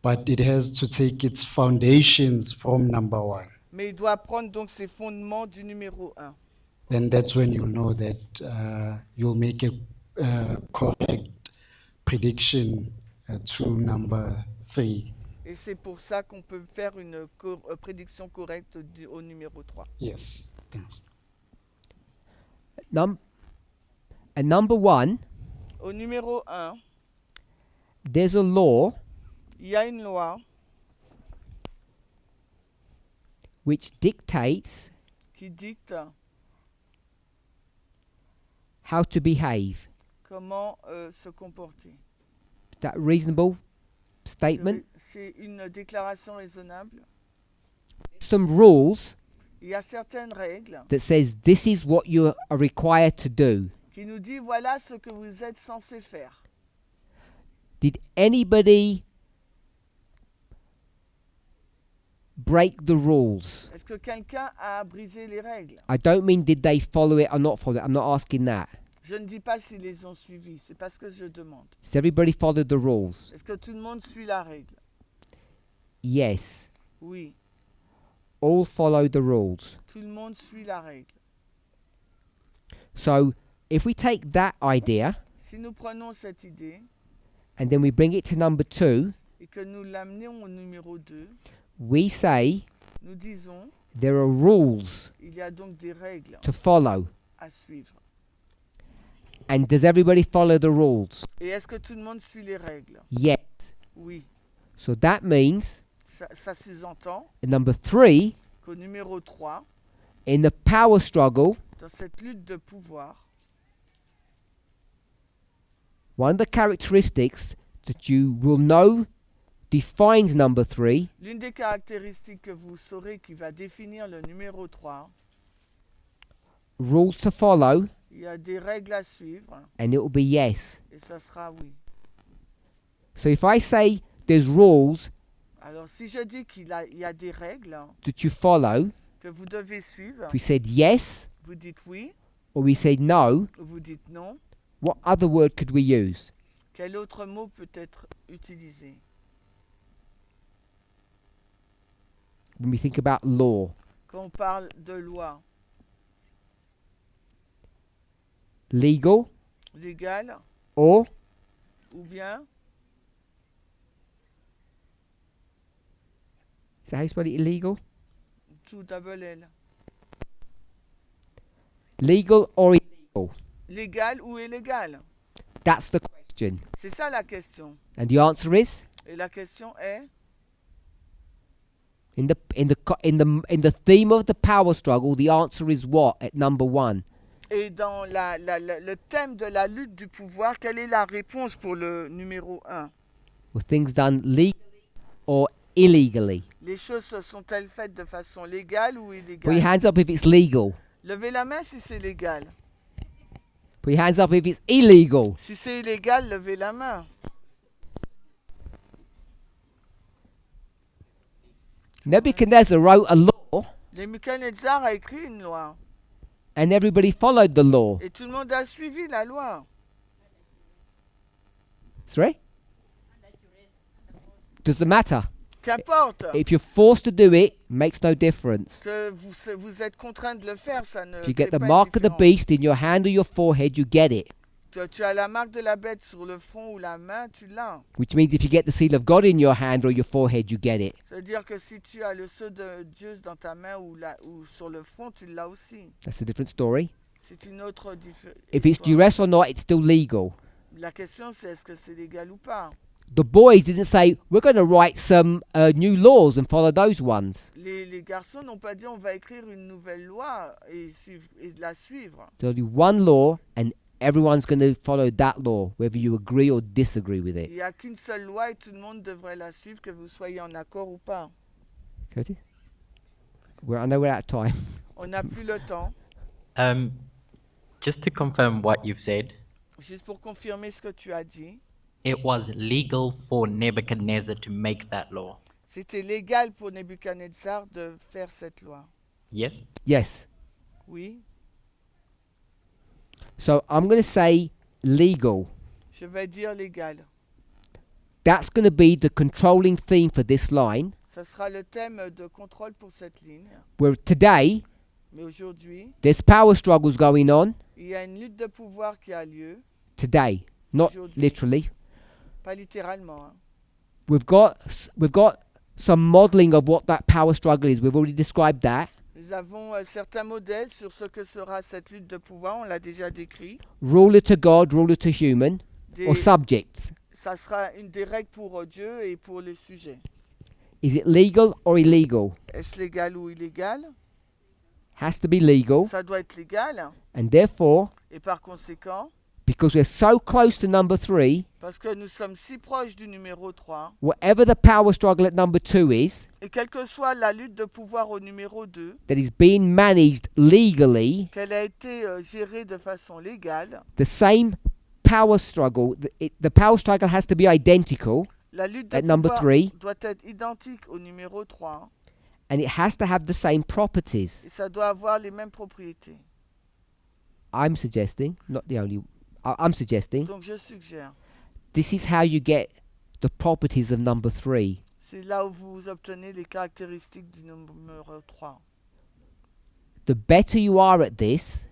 but it has to take its foundations from number 1. mais il doit prendre donc ses fondements du numéro 1. Then that's when you'll know that you'll make a correct prediction to number 3. Et c'est pour ça qu'on peut faire une prédiction correcte au numéro 3. Yes, thanks. And number 1, Au numéro 1, there's a law il y a une loi which dictates qui dicte how to behave. comment se comporter. Is that a reasonable statement? C'est une déclaration raisonnable. Some rules Il y a certaines règles that says this is what you are required to do. qui nous disent voilà ce que vous êtes censé faire. Did anybody break the rules? Est-ce que quelqu'un a brisé les règles? I don't mean did they follow it or not follow it. I'm not asking that. Je ne dis pas s'ils les ont suivis, c'est pas ce que je demande. Does everybody follow the rules? Est-ce que tout le monde suit la règle? Yes. Oui, All follow the rules. tout le monde suit la règle. So if we take that idea Si nous prenons cette idée and then we bring it to number 2, et que nous l'amenons au numéro 2, we say nous disons there are rules il y a donc des règles to follow. à suivre. And does everybody follow the rules? Et est-ce que tout le monde suit les règles? Yes. Oui, So that means ça sous-entend in number 3, qu'au numéro 3, in the power struggle, dans cette lutte de pouvoir, one of the characteristics that you will know defines number 3 l'une des caractéristiques que vous saurez qui va définir le numéro 3, rules to follow, il y a des règles à suivre and it will be yes. et ça sera oui. So if I say there's rules Alors si je dis il y a des règles that you follow, que vous devez suivre, if we said yes vous dites oui or we said no, ou vous dites non, what other word could we use? quel autre mot peut être utilisé? When we think about law, Quand on parle de loi legal légale or ou bien is that how you spell it, illegal? tout double L. Legal or illegal? Légal ou illégal? That's the question. C'est ça la question. And the answer is Et la question est in the theme of the power struggle, the answer is what at number 1? et dans le thème de la lutte du pouvoir, quelle est la réponse pour le numéro 1? Were things done legally or illegally? Les choses se sont-elles faites de façon légale ou Put your illégale? hands up if it's legal. Levez la main si c'est légal. Put your hands up if it's illegal. Si c'est illégal, levez la main. Nebuchadnezzar wrote a law Nebuchadnezzar a écrit une loi and everybody followed the law. et tout le monde a suivi la loi. Sorry? Doesn't matter. Qu'importe If you're forced to do it, makes no difference. que vous êtes contraint de le faire, ça ne If you crée get the pas une mark of the différence. beast in your hand or your forehead, you get it. Tu as la marque de la bête sur le front ou la main, tu l'as. Which means if you get the seal of God in your hand or your forehead, you get it. C'est-à-dire que si tu as le sceau de Dieu dans ta main ou sur le front, tu l'as aussi. That's a different story. C'est une autre If it's histoire. duress or not, it's still legal. La question, c'est est-ce que c'est légal ou pas? The boys didn't say, we're going to write some new laws and follow those ones. Les garçons n'ont pas dit on va écrire une nouvelle loi et la suivre. There'll be one law and everyone's going to follow that law, whether you agree or disagree with Il it. n'y a qu'une seule loi et tout le monde devrait la suivre, que vous soyez en accord ou pas. Curtis? I know we're out of time. On n'a plus le temps. Just to confirm what you've said, Juste pour confirmer ce que tu as dit, it was legal for Nebuchadnezzar to make that law. c'était légal pour Nebuchadnezzar de faire cette loi. Yes? Yes. Oui, So I'm going to say legal. je vais dire légal. That's going to be the controlling theme for this line. Ça sera le thème de contrôle pour cette ligne. Where today, Mais aujourd'hui, there's power struggles going on. il y a une lutte de pouvoir qui a lieu, Today. Not Aujourd'hui. literally. pas littéralement. Hein. We've got some modeling of what that power struggle is. We've already described that. Nous avons certains modèles sur ce que sera cette lutte de pouvoir, on l'a déjà décrit. Ruler to God, ruler to human, Des- or subjects. ça sera une des règles pour Dieu et pour les sujets. Is it legal or illegal? Est-ce légal ou illégal? Has to be legal. Ça doit être légal. And therefore, Et par conséquent, because we're so close to number 3, parce que nous sommes si proches du numéro 3, whatever the power struggle at number 2 is, et quelle que soit la lutte de pouvoir au numéro 2, that is being managed legally, qu'elle a été gérée de façon légale, the same power struggle, the power struggle has to be identical, la lutte de at number pouvoir 3, doit être identique au numéro 3, and it has to have the same properties. et ça doit avoir les mêmes propriétés. I'm suggesting, not the only, I'm suggesting, Donc je suggère, this is how you get the properties of number 3. c'est là où vous obtenez les caractéristiques du numéro 3. The better you are at this,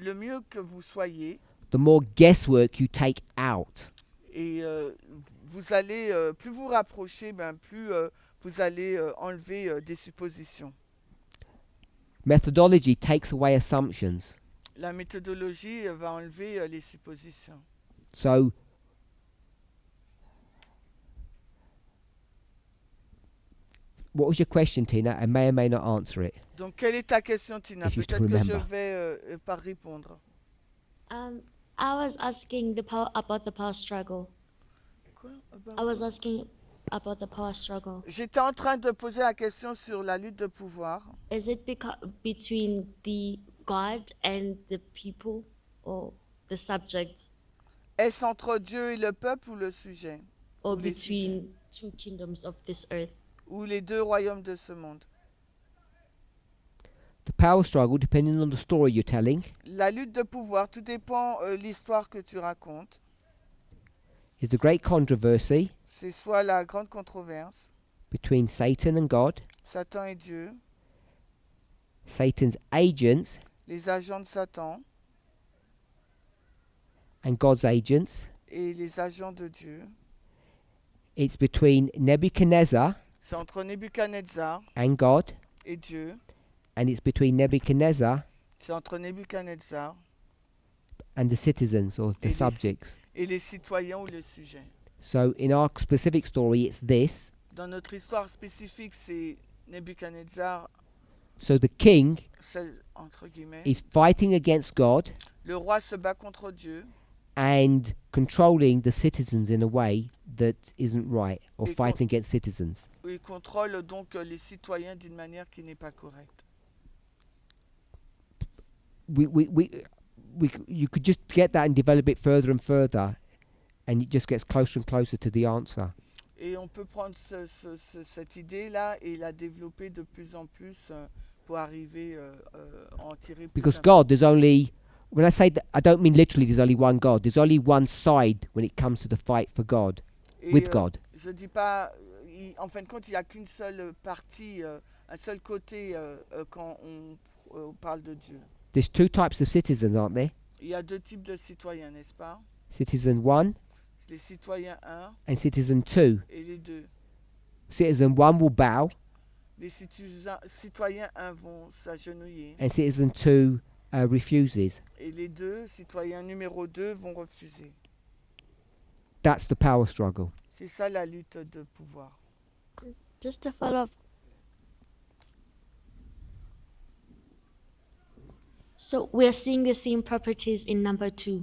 Le mieux que vous soyez, the more guesswork you take out. et vous allez, plus vous rapprochez, plus vous allez enlever des suppositions. Methodology takes away assumptions. La méthodologie va enlever les suppositions. So, what was your question, Tina? I may or may not answer it. Donc, quelle est ta question, Tina? If you still Peut-être que je remember. vais pas répondre. I was asking about the power struggle. Quoi? I was asking about the power struggle. J'étais en train de poser la question sur la lutte de pouvoir. Is it between the God and the people or the subjects, Est-ce entre Dieu et le peuple ou le sujet? or Les between two kingdoms of this earth? Ou les deux royaumes de ce monde? The power struggle, depending on the story you're telling, La lutte de pouvoir, tout dépend l'histoire que tu racontes. is the great controversy C'est soit la grande controverse, between Satan and God, Satan et Dieu, Satan's agents les agents de Satan and God's agents. et les agents de Dieu. It's between Nebuchadnezzar C'est entre Nebuchadnezzar and God, et Dieu. and it's between Nebuchadnezzar C'est entre Nebuchadnezzar and the citizens or the Et les- subjects. et les citoyens ou les sujets. So in our specific story, it's this. Dans notre histoire spécifique, c'est Nebuchadnezzar, So the king celle, entre guillemets. is fighting against God Le roi se bat contre Dieu and controlling the citizens in a way that isn't right, or Et fighting against citizens. il contrôle donc les citoyens d'une manière qui n'est pas correcte. You could just get that and develop it further and further, and it just gets closer and closer to the answer. Et on peut prendre cette idée-là et la développer de plus en plus pour arriver à en tirer plus. Because God, there's only, when I say that, I don't mean literally there's only one God. There's only one side when it comes to the fight for God, Et, with God. Je dis pas, en fin de compte, il n'y a qu'une seule partie, un seul côté quand on parle de Dieu. There's two types of citizens, aren't there? Il y a deux types de citoyens, n'est-ce pas? Citizen 1 Les citoyens 1 and Citizen 2. et les 2. Citizen 1 will bow Les citoyens 1 vont s'agenouiller and Citizen 2 refuses. Et les deux, citoyens numéro 2, vont refuser. That's the power struggle. C'est ça la lutte de pouvoir. Just to follow up. So we're seeing the same properties in number 2.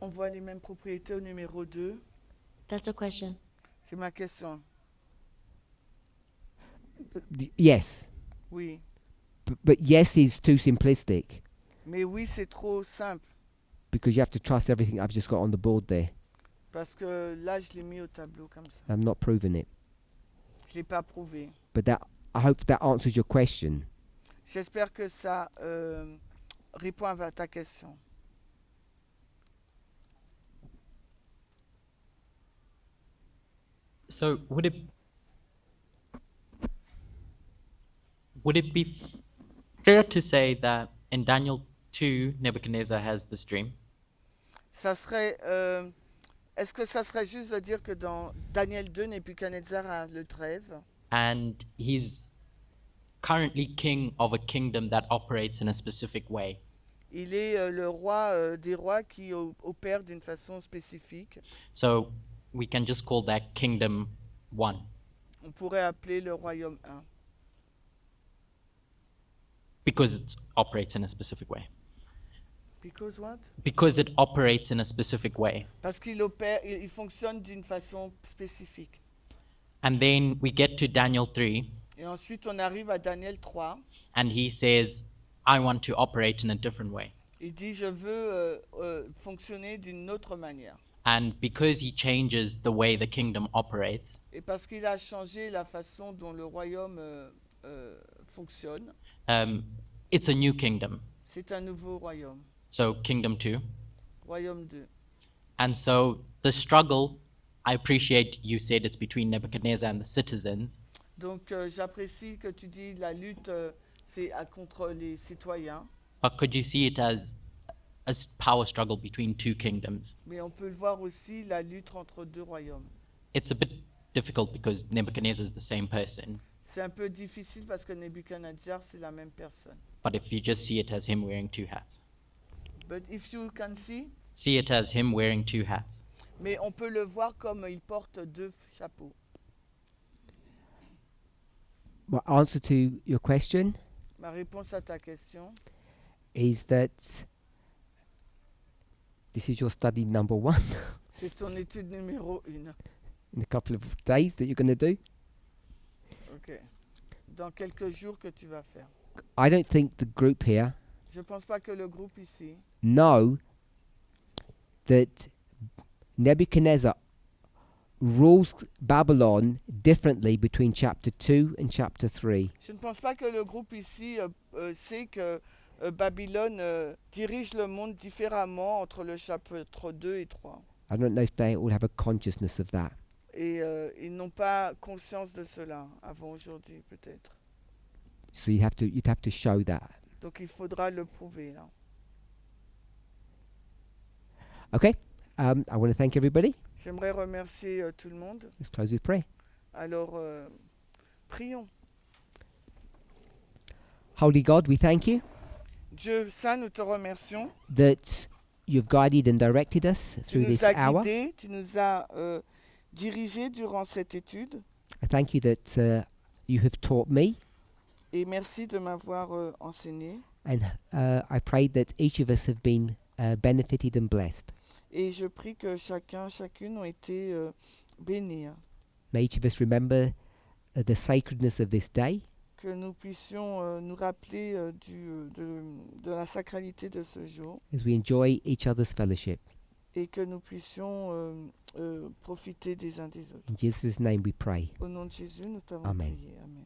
On voit les mêmes propriétés au numéro 2. That's a question. C'est ma question. Yes. Oui. But yes is too simplistic Mais oui, c'est trop simple. because you have to trust everything I've just got on the board there. Parce que là, je l'ai mis au tableau comme ça. I'm not proving it. Je ne l'ai pas prouvé. But I hope that answers your question. J'espère que ça répond à ta question. So would it be fair to say that in Daniel 2, Nebuchadnezzar has this dream? Ça serait, est-ce que ça serait juste de dire que dans Daniel 2, Nebuchadnezzar a le rêve And he's currently king of a kingdom that operates in a specific way. Il est le roi des rois qui opère d'une façon spécifique. So we can just call that kingdom 1. On pourrait appeler le royaume 1. Because it operates in a specific way. Because what? Because it operates in a specific way. Parce qu'il opère, il fonctionne d'une façon spécifique. And then we get to Daniel 3, Et ensuite, on arrive à Daniel 3. and he says, I want to operate in a different way. Il dit, je veux fonctionner d'une autre manière. And because he changes the way the kingdom operates, Et parce qu'il a changé la façon dont le royaume fonctionne, it's a new kingdom. c'est un nouveau royaume. So kingdom 2. Royaume 2. And so the struggle, I appreciate you said it's between Nebuchadnezzar and the citizens, Donc, j'apprécie que tu dis la lutte, c'est contre les citoyens. but could you see it as a power struggle between two kingdoms? Mais on peut le voir aussi, la lutte entre deux royaumes. It's a bit difficult because Nebuchadnezzar is the same person, C'est un peu difficile parce que Nebuchadnezzar, c'est la même personne. but if you just see it as him wearing two hats, But if you can see it as him wearing two hats. mais on peut le voir comme il porte deux chapeaux. My answer to your question Ma réponse à ta question, is that this is your study number 1 c'est ton étude numéro 1. in a couple of days that you're going to do. Ok. Dans quelques jours que tu vas faire. I don't think the group here Je ne pense pas que le groupe ici know that Nebuchadnezzar rules Babylon differently between chapter 2 and chapter 3. Je ne pense pas que le groupe ici sait que Babylone dirige le monde différemment entre le chapitre 2 et 3. I don't know if they all have a consciousness of that. Et ils n'ont pas conscience de cela avant aujourd'hui, peut-être. So you'd have to show that. Donc il faudra le prouver là. Okay? I want to thank everybody. J'aimerais remercier tout le monde. Let's close with prayer. Alors, prions. Holy God, we thank you Dieu Saint, nous te remercions. that you've guided and directed us Tu through nous this as hour. guidés, tu nous as dirigés durant cette étude. I thank you that you have taught me, Et merci de m'avoir enseigné. and I pray that each of us have been benefited and blessed. Et je prie que chacune ont été bénis. May each of us remember the sacredness of this day, Que nous puissions nous rappeler de la sacralité de ce jour. as we enjoy each other's fellowship. Et que nous puissions profiter des uns des autres. In Jesus' name we pray. Au nom de Jésus, nous t'avons Amen. prié. Amen.